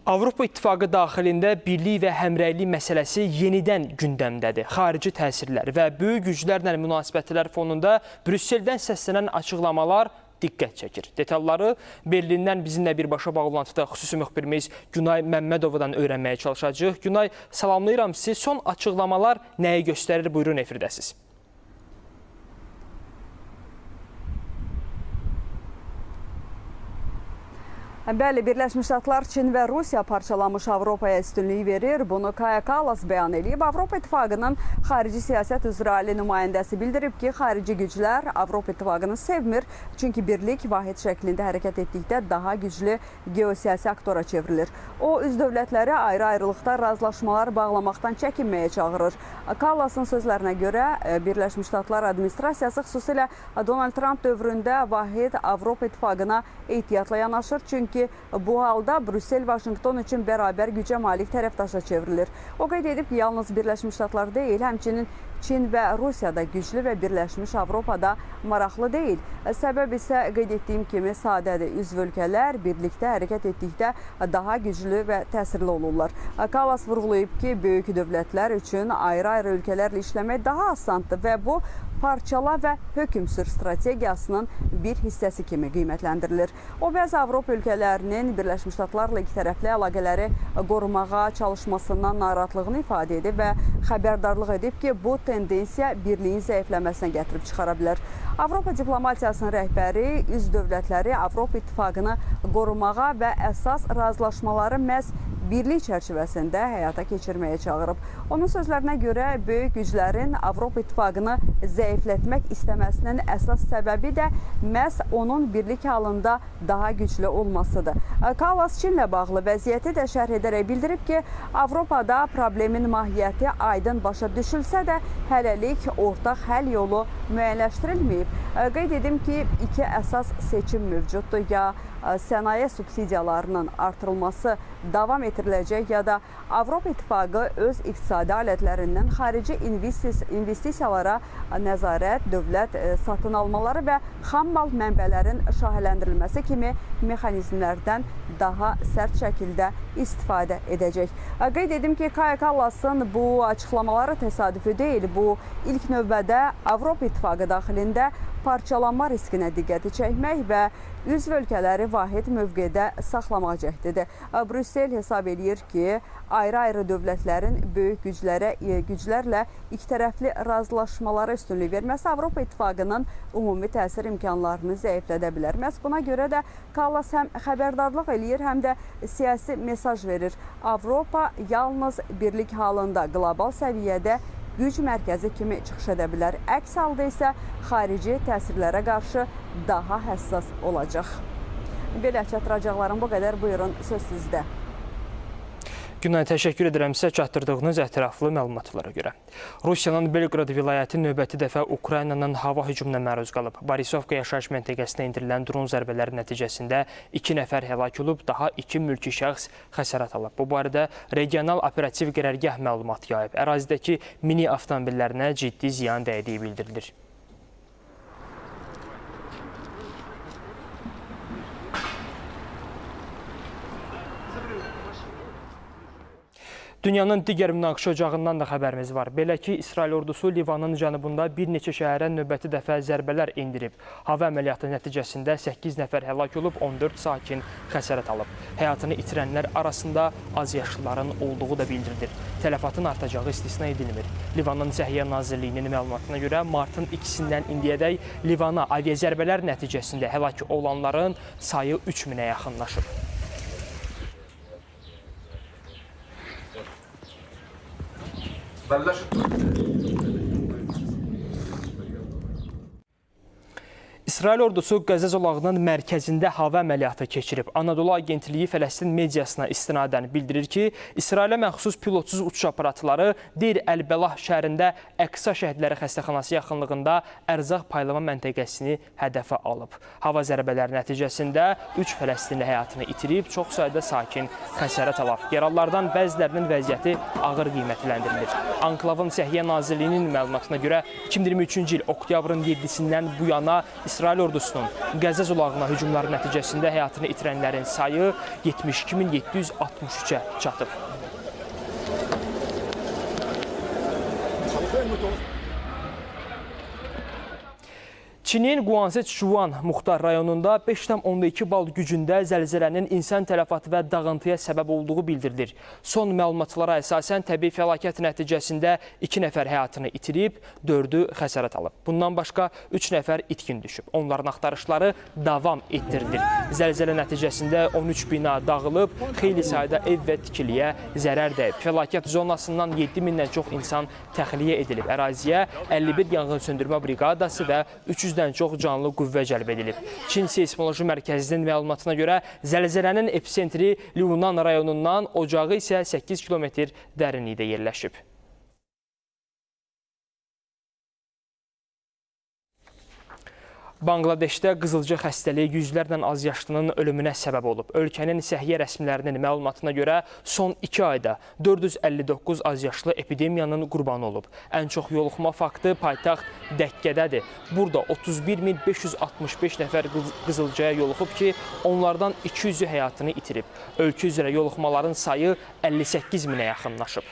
Avropa İttifaqı daxilində birlik və həmrəylik məsələsi yenidən gündəmdədir. Xarici təsirlər və böyük güclərlə münasibətlər fonunda Brüsseldən səslənən açıqlamalar diqqət çəkir. Detalları Berlindən bizimlə birbaşa bağlantıda xüsusi müxbirimiz Günay Məmmədovadan öyrənməyə çalışacağıq. Günay, salamlayıram sizi. Son açıqlamalar nəyi göstərir? Buyurun, efirdəsiz. Bəli, Birləşmiş Ştatlar Çin və Rusiya parçalanmış Avropaya üstünlüyü verir. Bunu Kaja Kallas bəyan edib. Avropa İttifaqının xarici siyasət üzrə ali nümayəndəsi bildirib ki, xarici güclər Avropa İttifaqını sevmir. Çünki birlik vahid şəklində hərəkət etdikdə daha güclü geosiyasi aktora çevrilir. O, üz dövlətləri ayrı-ayrılıqda razılaşmalar bağlamaqdan çəkinməyə çağırır. Kallasın sözlərinə görə Birləşmiş Ştatlar administrasiyası xüsusilə Donald Trump dövründə vahid Avropa İttifaqına ehtiyatla yanaşır. Çünki bu halda Brüssel Vaşinqton üçün bərabər gücə malik tərəfdaşa çevrilir. O qeyd edib ki, yalnız Birləşmiş Ştatlar deyil, həmçinin Çin və Rusiyada güclü və Birləşmiş Avropada maraqlı deyil. Səbəb isə qeyd etdiyim kimi sadədir. Üzv ölkələr birlikdə hərəkət etdikdə daha güclü və təsirli olurlar. Kallas vurğulayıb ki, böyük dövlətlər üçün ayrı-ayrı ölkələrlə işləmək daha asandır və bu parçala və hökm sür strategiyasının bir hissəsi kimi qiymətləndirilir. O, bəzi Avropa ölkələrinin Birləşmiş Ştatlarla ikitərəfli əlaqələri qorumağa çalışmasından narahatlığını ifadə edib və xəbərdarlıq edib ki, bu tendensiya birliyin zəifləməsinə gətirib çıxara bilər. Avropa diplomatiyasının rəhbəri üzv dövlətləri Avropa İttifaqını qorumağa və əsas razılaşmaları məhz birlik çərçivəsində həyata keçirməyə çağırıb. Onun sözlərinə görə böyük güclərin Avropa İttifaqını zəiflətmək istəməsinin əsas səbəbi də məhz onun birlik halında daha güclü olmasıdır. Kallas Çinlə bağlı vəziyyəti də şərh edərək bildirib ki, Avropada problemin mahiyyəti aydın başa düşülsə də hələlik ortaq həll yolu müəyyənləşdirilməyib. Qeyd edim ki, iki əsas seçim mövcuddur. Ya sənaye subsidiyalarının artırılması davam etdiriləcək, ya da Avropa İttifaqı öz iqtisadi alətlərindən xarici investisiyalara nəzarət, dövlət satın almaları və xam mal mənbələrin şahiələndirilməsi kimi mexanizmlərdən daha sərt şəkildə istifadə edəcək. Qeyd edim ki, Kaja Kallasın bu açıqlamaları təsadüfi deyil. Bu, ilk növbədə Avropa İttifaqı daxilində parçalanma riskinə diqqəti çəkmək və üzv ölkələri vahid mövqedə saxlamaq cəhdidir. Brüssel hesab edir ki, ayrı-ayrı dövlətlərin böyük güclərlə ikitərəfli razılaşmalara üstünlük verməsi Avropa İttifaqının ümumi təsir imkanlarını zəiflədə bilər. Məhz buna görə də Kallas həm xəbərdarlıq eləyir, həm də siyasi mesaj verir. Avropa yalnız birlik halında qlobal səviyyədə güc mərkəzi kimi çıxış edə bilər. Əks halda isə xarici təsirlərə qarşı daha həssas olacaq. Belə çatdıracaqlarım bu qədər. Buyurun, söz sizdə. Günay, təşəkkür edirəm sizə çatdırdığınız ətraflı məlumatlara görə. Rusiyanın Belqrad vilayəti növbəti dəfə Ukraynanın hava hücumuna məruz qalıb. Borisovka yaşayış məntəqəsinə endirilən dron zərbələri nəticəsində 2 nəfər həlak olub, daha 2 mülki şəxs xəsarət alıb. Bu barədə regional operativ qərargah məlumat yayıb. Ərazidəki mini avtomobillərinə ciddi ziyan dəydiyi bildirilir. Dünyanın digər münaqişə ocağından da xəbərimiz var. Belə ki, İsrail ordusu Livanın cənubunda bir neçə şəhərə növbəti dəfə zərbələr endirib. Hava əməliyyatı nəticəsində 8 nəfər həlak olub, 14 sakin xəsarət alıb. Həyatını itirənlər arasında azyaşlıların olduğu da bildirilir. Tələfatın artacağı istisna edilmir. Livanın Səhiyyə Nazirliyinin məlumatına görə martın 2-sindən indiyədək Livana aviazərbələr nəticəsində həlak olanların sayı 3000-ə yaxınlaşıb. İsrail ordusu Qəzə zolağının mərkəzində hava əməliyyatı keçirib. Anadolu Agentliyi Fələstin mediasına istinadən bildirir ki, İsrailə məxsus pilotsuz uçuş aparatları Deyr Əl-Bəlah şəhərində Əqsa şəhidləri xəstəxanası yaxınlığında ərzaq paylama məntəqəsini hədəfə alıb. Hava zərbələri nəticəsində 3 Fələstinli həyatını itirib, çox sayda sakin xəsarət alıb. Yaralılardan bəzilərinin vəziyyəti ağır qiymətləndirilir. Anklavın Səhiyyə Nazirliyinin məlumatına görə 2023-cü il oktyabrın 7-sindən bu yana İsrail ordusunun Qəzə zolağına hücumları nəticəsində həyatını itirənlərin sayı 72763-ə çatıb. Çinin Guanzhou Muxtar rayonunda 5,2 bal gücündə zəlzələnin insan tələfatı və dağıntıya səbəb olduğu bildirilir. Son məlumatlara əsasən təbii fəlakət nəticəsində 2 nəfər həyatını itirib, 4-ü xəsarət alıb. Bundan başqa 3 nəfər itkin düşüb. Onların axtarışları davam etdirilir. Zəlzələ nəticəsində 13 bina dağılıb, xeyli sayda ev və tikiliyə zərər dəyib. Fəlakət zonasından 7000-dən çox insan təxliyə edilib. Əraziyə 51 yanğın söndürmə briqadası və 300-dən çox canlı qüvvə cəlb edilib. Çin Seysmoloji Mərkəzinin məlumatına görə zəlzələnin epicentri Liunan rayonundan, ocağı isə 8 kilometr dərinlikdə yerləşib. Banqladeşdə qızılca xəstəliyi yüzlərlə azyaşlının ölümünə səbəb olub. Ölkənin səhiyyə rəsmilərinin məlumatına görə son 2 ayda 459 azyaşlı epidemiyanın qurbanı olub. Ən çox yoluxma faktı paytaxt Dəkkədədir. Burada 31565 nəfər qızılcaya yoluxub ki, onlardan 200-ü həyatını itirib. Ölkə üzrə yoluxmaların sayı 58 minə yaxınlaşıb.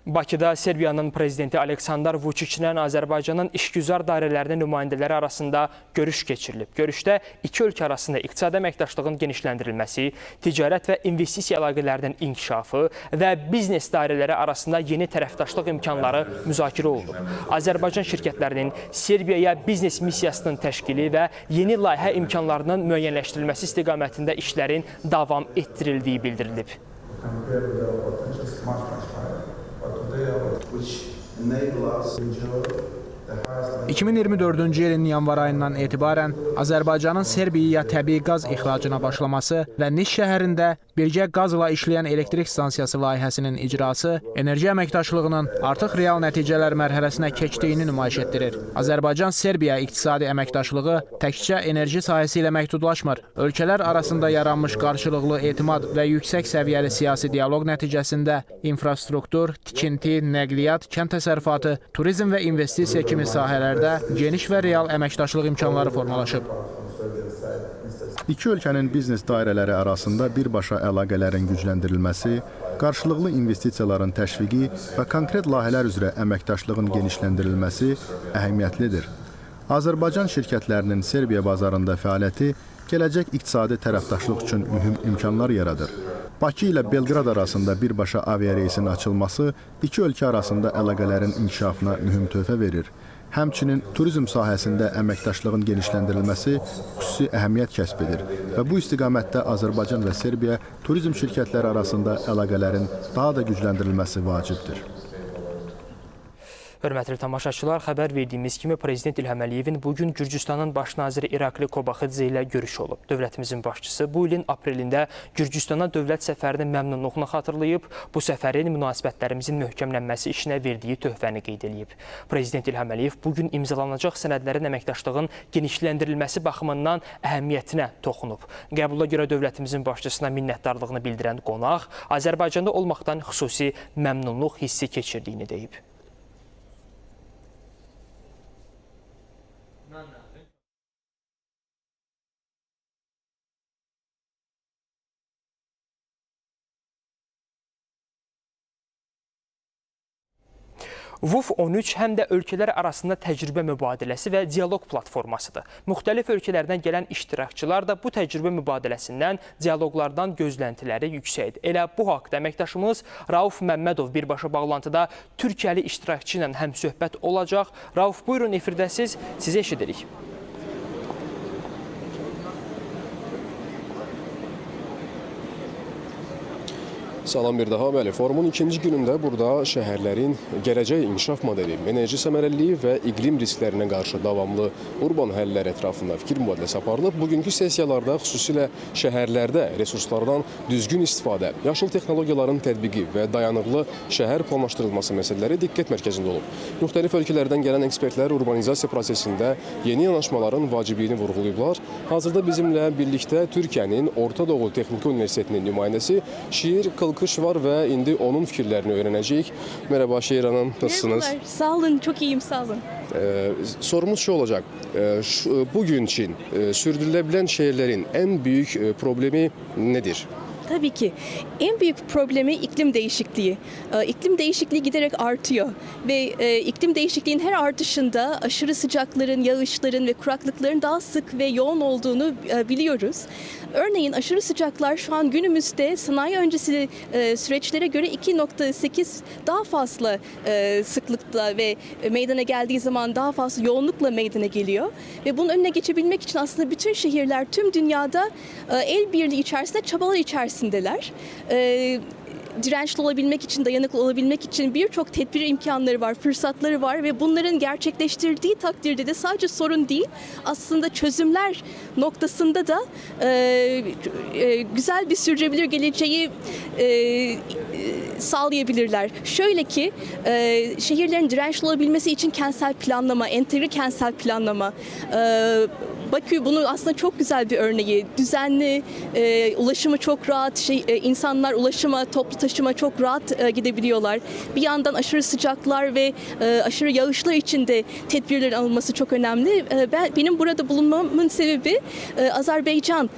Bakıda Serbiyanın prezidenti Aleksandar Vučićlə Azərbaycanın işgüzar dairələrinin nümayəndələri arasında görüş keçirilib. Görüşdə iki ölkə arasında iqtisadi əməkdaşlığın genişləndirilməsi, ticarət və investisiya əlaqələrinin inkişafı və biznes dairələri arasında yeni tərəfdaşlıq imkanları müzakirə olunub. Azərbaycan şirkətlərinin Serbiyaya biznes missiyasının təşkili və yeni layihə imkanlarının müəyyənləşdirilməsi istiqamətində işlərin davam etdirildiyi bildirilib. 2024-cü ilin yanvar ayından etibarən Azərbaycanın Serbiyaya təbii qaz ixracına başlaması və Niş şəhərində birgə qazla işləyən elektrik stansiyası layihəsinin icrası enerji əməkdaşlığının artıq real nəticələr mərhələsinə keçdiyini nümayiş etdirir. Azərbaycan-Serbiya iqtisadi əməkdaşlığı təkcə enerji sahəsi ilə məhdudlaşmır. Ölkələr arasında yaranmış qarşılıqlı etimad və yüksək səviyyəli siyasi dialoq nəticəsində infrastruktur, tikinti, nəqliyyat, kənd təsərrüfatı, turizm və investisiya kimi sahələrdə geniş və real əməkdaşlıq imkanları formalaşıb. İki ölkənin biznes dairələri arasında birbaşa əlaqələrin gücləndirilməsi, qarşılıqlı investisiyaların təşviqi və konkret layihələr üzrə əməkdaşlığın genişləndirilməsi əhəmiyyətlidir. Azərbaycan şirkətlərinin Serbiya bazarında fəaliyyəti gələcək iqtisadi tərəfdaşlıq üçün mühüm imkanlar yaradır. Bakı ilə Belqrad arasında birbaşa aviareysin açılması iki ölkə arasında əlaqələrin inkişafına mühüm töhfə verir. Həmçinin turizm sahəsində əməkdaşlığın genişləndirilməsi xüsusi əhəmiyyət kəsb edir və bu istiqamətdə Azərbaycan və Serbiya turizm şirkətləri arasında əlaqələrin daha da gücləndirilməsi vacibdir. Hörmətli tamaşaçılar, xəbər verdiyimiz kimi Prezident İlham Əliyevin bugün Gürcüstanın baş naziri İrakli Kobaxidze ilə görüşü olub. Dövlətimizin başçısı bu ilin aprelində Gürcüstana dövlət səfərinin məmnunluğunu xatırlayıb, bu səfərin münasibətlərimizin möhkəmlənməsi işinə verdiyi töhfəni qeyd edib. Prezident İlham Əliyev bugün imzalanacaq sənədlərin əməkdaşlığın genişləndirilməsi baxımından əhəmiyyətinə toxunub. Qəbula görə dövlətimizin başçısına minnətdarlığını bildirən qonaq Azərbaycanda olmaqdan xüsusi məmnunluq hissi keçirdiyini deyib. VUF 13 həm də ölkələr arasında təcrübə mübadiləsi və dialoq platformasıdır. Müxtəlif ölkələrdən gələn iştirakçılar da bu təcrübə mübadiləsindən, dialoqlardan gözləntiləri yüksəkdir. Elə bu haqda əməkdaşımız Rauf Məmmədov birbaşa bağlantıda Türkiyəli iştirakçı ilə həmsöhbət olacaq. Rauf, buyurun, efirdəsiz, sizi eşidirik. Salam bir daha. Bəli, forumun ikinci günündə burada şəhərlərin gələcək inkişaf modeli, enerji səmərəliliyi və iqlim risklərinə qarşı davamlı urban həllər ətrafında fikir mübadiləsi aparılıb. Bugünkü sessiyalarda xüsusilə şəhərlərdə resurslardan düzgün istifadə, yaşıl texnologiyaların tətbiqi və dayanıqlı şəhər planlaşdırılması məsələləri diqqət mərkəzində olub. Müxtəlif ölkələrdən gələn ekspertlər urbanizasiya prosesində yeni yanaşmaların vacibliyini vurğulayıblar. Hazırda bizimlə birlikdə Türkiyənin Orta Doğu Texniki Universitetinin nümayəndəsi Şiir Kılkış var və indi onun fikirlərini öyrənəcəyik. Merhaba Şehir Hanım, nasılsınız? Merhabalar, sağ olun, çok iyiyim, sağ olun. Sorumuz şu olacak, bugün için sürdürülebilen şehirlerin en büyük problemi nedir? Tabii ki en büyük problemi iklim değişikliği. İklim değişikliği giderek artıyor ve iklim değişikliğinin her artışında aşırı sıcakların, yağışların ve kuraklıkların daha sık ve yoğun olduğunu biliyoruz. Örneğin aşırı sıcaklar şu an günümüzde sanayi öncesi süreçlere göre 2,8 daha fazla sıklıkta ve meydana geldiği zaman daha fazla yoğunlukla meydana geliyor. Ve bunun önüne geçebilmek için aslında bütün şehirler tüm dünyada el birliği içerisinde çabalar içerisindeler. Dirençli olabilmek için, dayanıklı olabilmek için birçok tedbir imkanları var, fırsatları var ve bunların gerçekleştirdiği takdirde de sadece sorun değil, aslında çözümler noktasında da güzel bir sürdürülebilir geleceği sağlayabilirler. Şöyle ki, şehirlerin dirençli olabilmesi için kentsel planlama, entegre kentsel planlama, Bakü bunun aslında çok güzel bir örneği. Düzenli, ulaşımı çok rahat, insanlar ulaşıma, toplu taşıma çok rahat gidebiliyorlar. Bir yandan aşırı sıcaklar ve aşırı yağışlar için de tedbirlerin alınması çok önemli. Benim burada bulunmamın sebebi Azerbaycan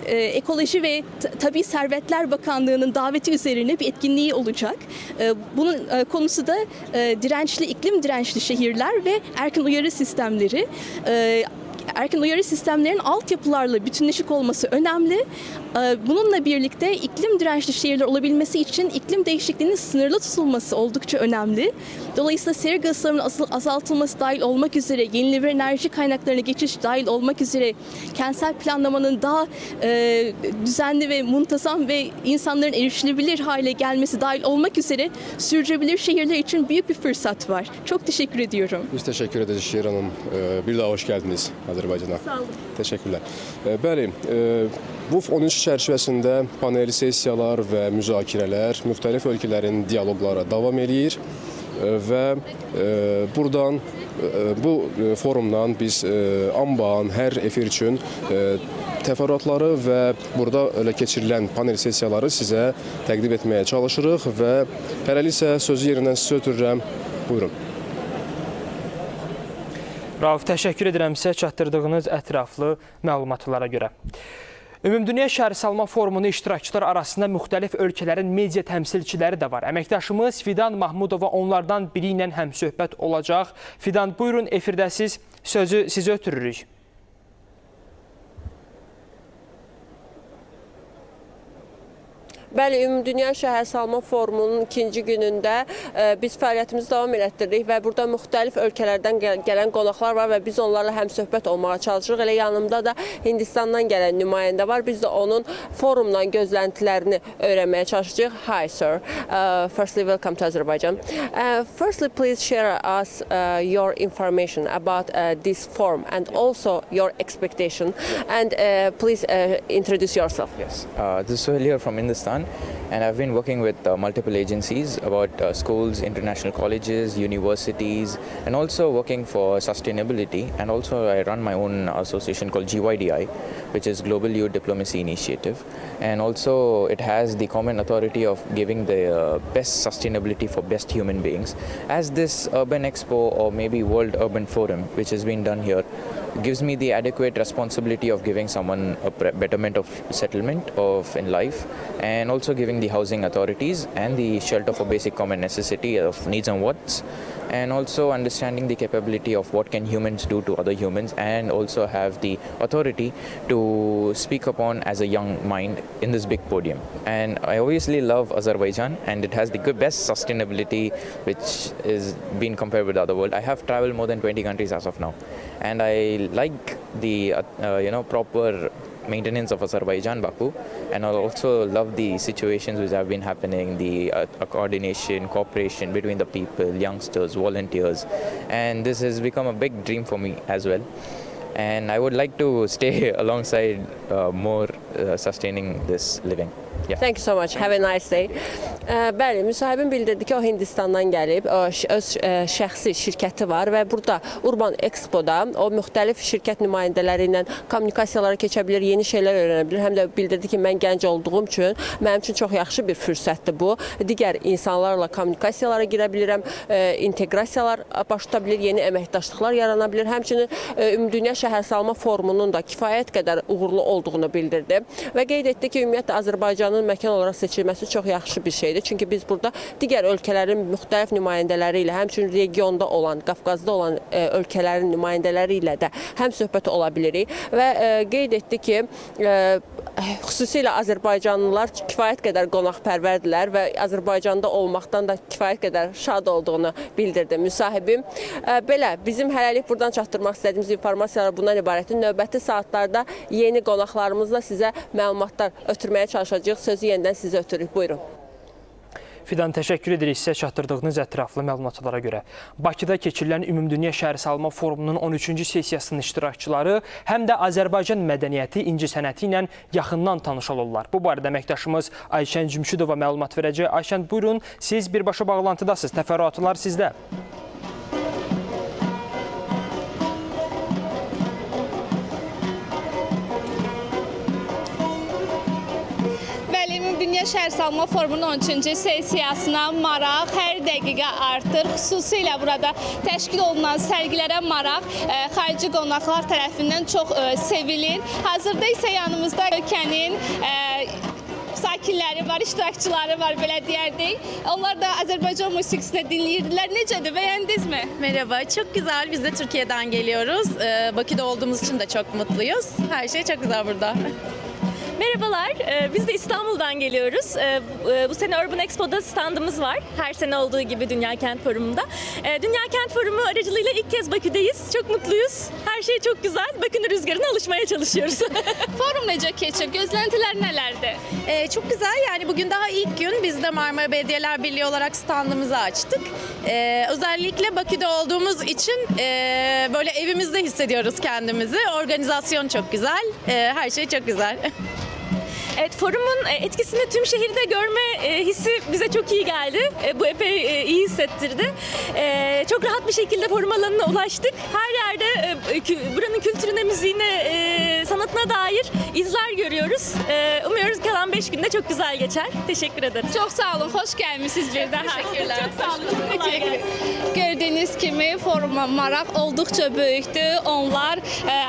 Ekoloji ve Tabii Servetler Bakanlığı'nın daveti üzerine bir etkinliği olacak. Bunun konusu da iklim dirençli şehirler ve erken uyarı sistemleri. Erken uyarı sistemlerinin altyapılarla bütünleşik olması önemli. Bununla birlikte iklim dirençli şehirler olabilmesi için iklim değişikliğinin sınırlı tutulması oldukça önemli. Dolayısıyla sera gazlarının azaltılması dahil olmak üzere, yenilenebilir enerji kaynaklarına geçiş dahil olmak üzere kentsel planlamanın daha düzenli ve muntazam ve insanların erişilebilir hale gelmesi dahil olmak üzere sürdürülebilir şehirler için büyük bir fırsat var. Çok teşekkür ediyorum. Biz teşekkür ederiz Şehir Hanım. Bir daha hoş geldiniz Azərbaycana. Sağ olun. Teşekkürler. Bəli, VUF 13 çərçivəsində panel sessiyalar və müzakirələr, müxtəlif ölkələrin dialoqları davam edir və buradan bu forumdan biz anbaan hər efir üçün təfərrüatları və burada elə keçirilən panel sessiyaları sizə təqdim etməyə çalışırıq və hələlik isə sözü yerindən sizə ötürürəm. Buyurun. Rauf, təşəkkür edirəm sizə çatdırdığınız ətraflı məlumatlara görə. Ümumdünya Şəhərsalma Forumunu iştirakçılar arasında müxtəlif ölkələrin media təmsilçiləri də var. Əməkdaşımız Fidan Mahmudova onlardan biri ilə həmsöhbət olacaq. Fidan, buyurun, efirdəsiz, sözü sizə ötürürük. Bəli, Ümumdünya Şəhərsalma Forumunun ikinci günündə biz fəaliyyətimizi davam etdiririk və burada müxtəlif ölkələrdən gələn qonaqlar var və biz onlarla həmsöhbət olmağa çalışırıq. Elə yanımda da Hindistandan gələn nümayəndə var. Biz də onun forumdan gözləntilərini öyrənməyə çalışacağıq. Hi, sir. Firstly, welcome to Azerbaijan. Firstly, please share us your information about this forum and also your expectation. And please introduce yourself. Yes, this is Sohail here from Hindustan, and I've been working with multiple agencies about schools, international colleges, universities, and also working for sustainability. And also I run my own association called GYDI, which is Global Youth Diplomacy Initiative. And also it has the common authority of giving the best sustainability for best human beings. As this Urban Expo or maybe World Urban Forum, which has been done here, gives me the adequate responsibility of giving someone a betterment of settlement in life, and also giving the housing authorities and the shelter for basic common necessity of needs and wants, and also understanding the capability of what can humans do to other humans, and also have the authority to speak upon as a young mind in this big podium. And I obviously love Azerbaijan, and it has the best sustainability which is being compared with the other world. I have traveled more than 20 countries as of now, and I like the proper maintenance of Azerbaijan, Baku, and I also love the situations which have been happening, the coordination, cooperation between the people, youngsters, volunteers, and this has become a big dream for me as well. And I would like to stay alongside more sustaining this living. Yeah. Thank you so much. Have a nice day. Bəli, müsahibim bildirdi ki, o Hindistandan gəlib, öz şəxsi şirkəti var və burada Urban Expo-da o müxtəlif şirkət nümayəndələri ilə kommunikasiyalara keçə bilir, yeni şeylər öyrənə bilir. Həm də bildirdi ki, mən gənc olduğum üçün mənim üçün çox yaxşı bir fürsətdir bu. Digər insanlarla kommunikasiyalara girə bilirəm, inteqrasiyalar baş tuta bilir, yeni əməkdaşlıqlar yarana bilir. Həmçinin Ümumdünya Şəhərsalma Forumunun da kifayət qədər uğurlu olduğunu bildirdi və qeyd etdi ki, ümumiyyətlə Azərbaycanın məkan olaraq seçilməsi çox yaxşı bir şeydir. Çünki biz burada digər ölkələrin müxtəlif nümayəndələri ilə, həmçinin regionda olan, Qafqazda olan ölkələrin nümayəndələri ilə də həmsöhbət ola bilirik və qeyd etdi ki, xüsusilə Azərbaycanlılar kifayət qədər qonaqpərvərdirlər və Azərbaycanda olmaqdan da kifayət qədər şad olduğunu bildirdi müsahibim. Belə, bizim hələlik buradan çatdırmaq istədiyimiz informasiyalar bundan ibarətdir. Növbəti saatlarda yeni qonaqlarımızla sizə məlumatlar ötürməyə çalışacağıq. Sözü yenidən sizə ötürürük. Buyurun. Fidan, təşəkkür edirik sizə çatdırdığınız ətraflı məlumatlara görə. Bakıda keçirilən Ümumdünya Şəhərsalma Forumunun 13-cü sessiyasının iştirakçıları həm də Azərbaycan mədəniyyəti, incəsənəti ilə yaxından tanış olurlar. Bu barədə əməkdaşımız Ayşən Cümşüdova məlumat verəcək. Ayşən, buyurun, siz birbaşa bağlantıdasınız. Təfərrüatlar sizdə. Ümumdünya Şəhərsalma Forumunun 13-cü sessiyasına maraq hər dəqiqə artır. Xüsusilə burada təşkil olunan sərgilərə maraq xarici qonaqlar tərəfindən çox sevilir. Hazırda isə yanımızda ölkənin sakinləri var, iştirakçıları var, belə deyərdik. Onlar da Azərbaycan musiqisini dinləyirdilər. Necədir, beğendiniz-mi? Merhaba, çok güzel. Biz de Türkiye'den geliyoruz. Bakü'de olduğumuz için de çok mutluyuz. Her şey çok güzel burada. Merhabalar, biz de İstanbul'dan geliyoruz. Bu sene Urban Expo'da standımız var. Her sene olduğu gibi Dünya Kent Forumu'nda. Dünya Kent Forumu aracılığıyla ilk kez Bakü'deyiz. Çok mutluyuz. Her şey çok güzel. Bakü'nün rüzgarına alışmaya çalışıyoruz. Forum necə keçir? Gözlentilər nələrdir? Çok güzel. Yani bugün daha ilk gün biz de Marmara Belediyeler Birliği olarak standımızı açtık. Özellikle Bakü'de olduğumuz için böyle evimizde hissediyoruz kendimizi. Organizasyon çok güzel. Her şey çok güzel. Evet, forumun etkisini tüm şehirde görme hissi bize çok iyi geldi. Bu epey iyi hissettirdi. Çok rahat bir şekilde forum alanına ulaştık. Her yerde buranın kültürüne, müziğine, sanatına dair izler görüyoruz. Umuyoruz kalan 5 günde çok güzel geçer. Teşekkür ederim. Çok sağ olun, hoş gelmişsiniz bir daha. Teşekkürler. Çok sağ olun. Gördüyünüz kimi foruma maraq olduqca böyükdür. Onlar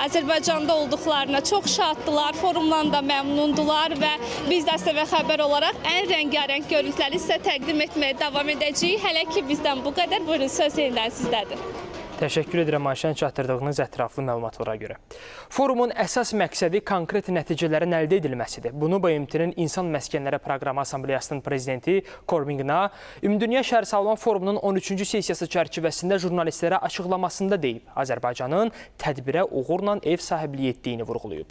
Azərbaycanda olduqlarına çox şaddılar, forumdan da məmnundular və biz də ATV Xəbər olaraq ən rəngarəng görüntüləri sizə təqdim etməyə davam edəcəyik. Hələ ki bizdən bu qədər. Buyurun, söz yenidən sizdədir. Təşəkkür edirəm Ayşən çatdırdığınız ətraflı məlumatlara görə. Forumun əsas məqsədi konkret nəticələrin əldə edilməsidir. Bunu BMT-nin İnsan Məskənləri Proqramı Assambleyasının prezidenti Korvin, Ümumdünya Şəhərsalma Forumunun 13-cü sessiyası çərçivəsində jurnalistlərə açıqlamasında deyib. Azərbaycanın tədbirə uğurla ev sahibliyi etdiyini vurğulayıb.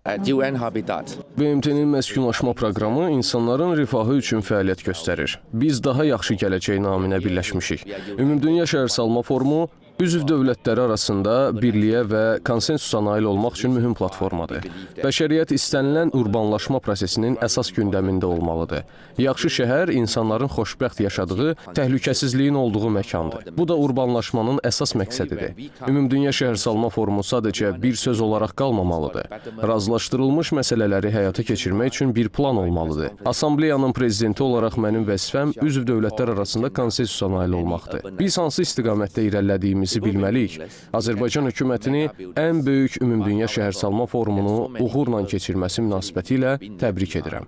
BMT-nin məskunlaşma proqramı insanların rifahı üçün fəaliyyət göstərir. Biz daha yaxşı gələcək naminə birləşmişik. Ümumdünya Şəhərsalma Forumu üzv dövlətləri arasında birliyə və konsensusa nail olmaq üçün mühüm platformadır. Bəşəriyyət istənilən urbanlaşma prosesinin əsas gündəmində olmalıdır. Yaxşı şəhər insanların xoşbəxt yaşadığı, təhlükəsizliyin olduğu məkandır. Bu da urbanlaşmanın əsas məqsədidir. Ümumdünya Şəhərsalma Forumu sadəcə bir söz olaraq qalmamalıdır. Razılaşdırılmış məsələləri həyata keçirmək üçün bir plan olmalıdır. Assambleyanın prezidenti olaraq mənim vəzifəm üzv dövlətlər arasında konsensusa nail olmaqdır. Biz hansı istiqamətdə irəlilədiyimizi bilməliyik. Azərbaycan hökumətini ən böyük Ümumdünya Şəhərsalma Forumunu uğurla keçirməsi münasibətilə təbrik edirəm.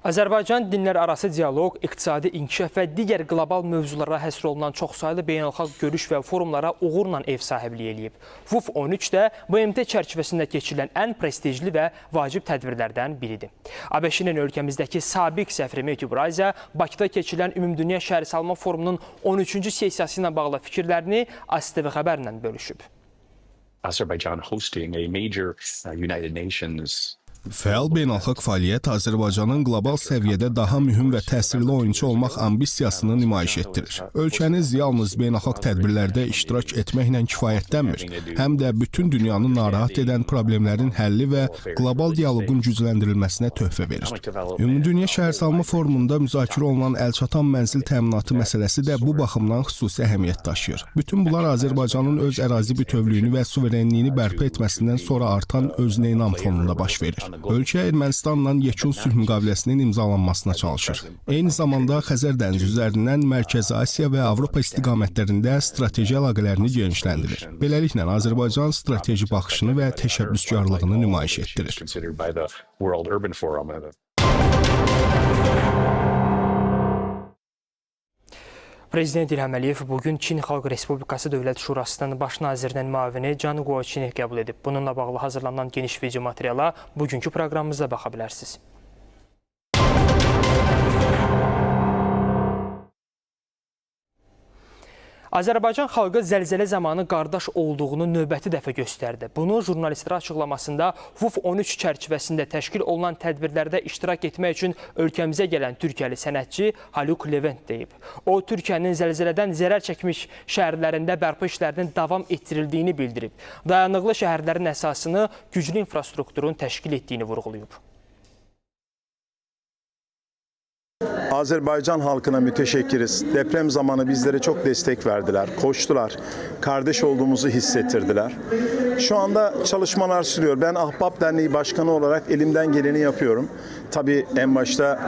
Azərbaycan dinlər arası dialoq, iqtisadi inkişaf və digər qlobal mövzulara həsr olunan çoxsaylı beynəlxalq görüş və forumlara uğurla ev sahibliyi eləyib. WUF 13 də BMT çərçivəsində keçirilən ən prestijli və vacib tədbirlərdən biridir. ABŞ-nin ölkəmizdəki sabiq səfiri Matthew Bryce Bakıda keçirilən Ümumdünya Şəhərsalma Forumunun 13-cü sessiyası ilə bağlı fikirlərini ASTV xəbərlə bölüşüb. Azerbaijan hosting a major United Nations Fəal beynəlxalq fəaliyyət Azərbaycanın qlobal səviyyədə daha mühüm və təsirli oyunçu olmaq ambisiyasını nümayiş etdirir. Ölkəniz yalnız beynəlxalq tədbirlərdə iştirak etməklə kifayətlənmir, həm də bütün dünyanı narahat edən problemlərin həlli və qlobal dialoqun gücləndirilməsinə töhfə verir. Ümumdünya Şəhərsalma Forumunda müzakirə olunan əlçatan mənzil təminatı məsələsi də bu baxımdan xüsusi əhəmiyyət daşıyır. Bütün bunlar Azərbaycanın öz ərazi bütövlüyünü və suverenliyini bərpa etməsindən sonra artan özünə inam fonunda baş verir. Ölkə Ermənistanla yekun sülh müqaviləsinin imzalanmasına çalışır. Eyni zamanda Xəzər dənizi üzərindən Mərkəzi Asiya və Avropa istiqamətlərində strateji əlaqələrini genişləndirir. Beləliklə, Azərbaycan strateji baxışını və təşəbbüskarlığını nümayiş etdirir. Prezident İlham Əliyev bugün Çin Xalq Respublikası Dövlət Şurasının baş nazirinin müavini Can Guoqini qəbul edib. Bununla bağlı hazırlanan geniş video materiala bugünkü proqramımızda baxa bilərsiniz. Azərbaycan xalqı zəlzələ zamanı qardaş olduğunu növbəti dəfə göstərdi. Bunu jurnalistlərə açıqlamasında WUF 13 çərçivəsində təşkil olunan tədbirlərdə iştirak etmək üçün ölkəmizə gələn Türkiyəli sənətçi Haluk Levent deyib. O, Türkiyənin zəlzələdən zərər çəkmiş şəhərlərində bərpa işlərinin davam etdirildiyini bildirib. Dayanıqlı şəhərlərin əsasını güclü infrastrukturun təşkil etdiyini vurğulayıb. Azerbaycan halkına müteşekkiriz. Deprem zamanı bizlere çok destek verdiler, koştular. Kardeş olduğumuzu hissettirdiler. Şu anda çalışmalar sürüyor. Ben Ahbap Derneği Başkanı olarak elimden geleni yapıyorum. Tabii en başta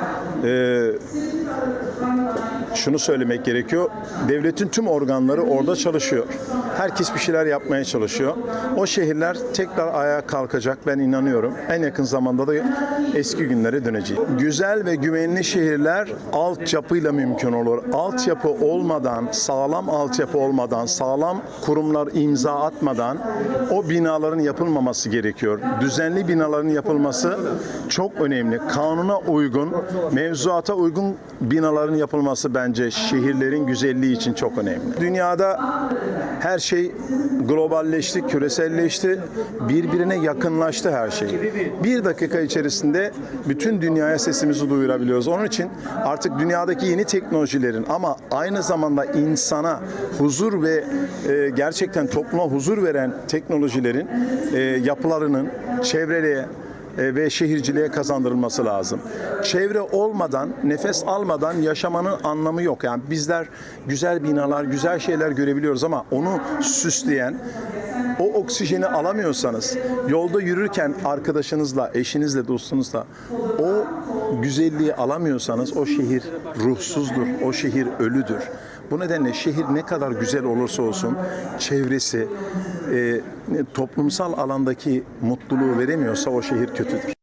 şunu söylemek gerekiyor. Devletin tüm organları orada çalışıyor. Herkes bir şeyler yapmaya çalışıyor. O şehirler tekrar ayağa kalkacak, ben inanıyorum. En yakın zamanda da eski günlere döneceğiz. Güzel ve güvenli şehirler altyapıyla mümkün olur. Altyapı olmadan, sağlam altyapı olmadan, sağlam kurumlar imza atmadan o binaların yapılmaması gerekiyor. Düzenli binaların yapılması çok önemli. Kanuna uygun, mevzuata uygun binaların yapılması bence şehirlerin güzelliği için çok önemli. Dünyada her şey globalleşti, küreselleşti, birbirine yakınlaştı her şey. Bir dakika içerisinde bütün dünyaya sesimizi duyurabiliyoruz. Onun için artık dünyadaki yeni teknolojilerin ama aynı zamanda insana huzur ve gerçekten topluma huzur veren teknolojilerin yapılarının çevreye ve şehirciliğe kazandırılması lazım. Çevre olmadan, nefes almadan yaşamanın anlamı yok. Yani bizler güzel binalar, güzel şeyler görebiliyoruz ama onu süsleyen, o oksijeni alamıyorsanız, yolda yürürken arkadaşınızla, eşinizle, dostunuzla o güzelliği alamıyorsanız o şehir ruhsuzdur, o şehir ölüdür. Bu nedenle şehir ne kadar güzel olursa olsun çevresi, toplumsal alandaki mutluluğu veremiyorsa o şehir kötüdür.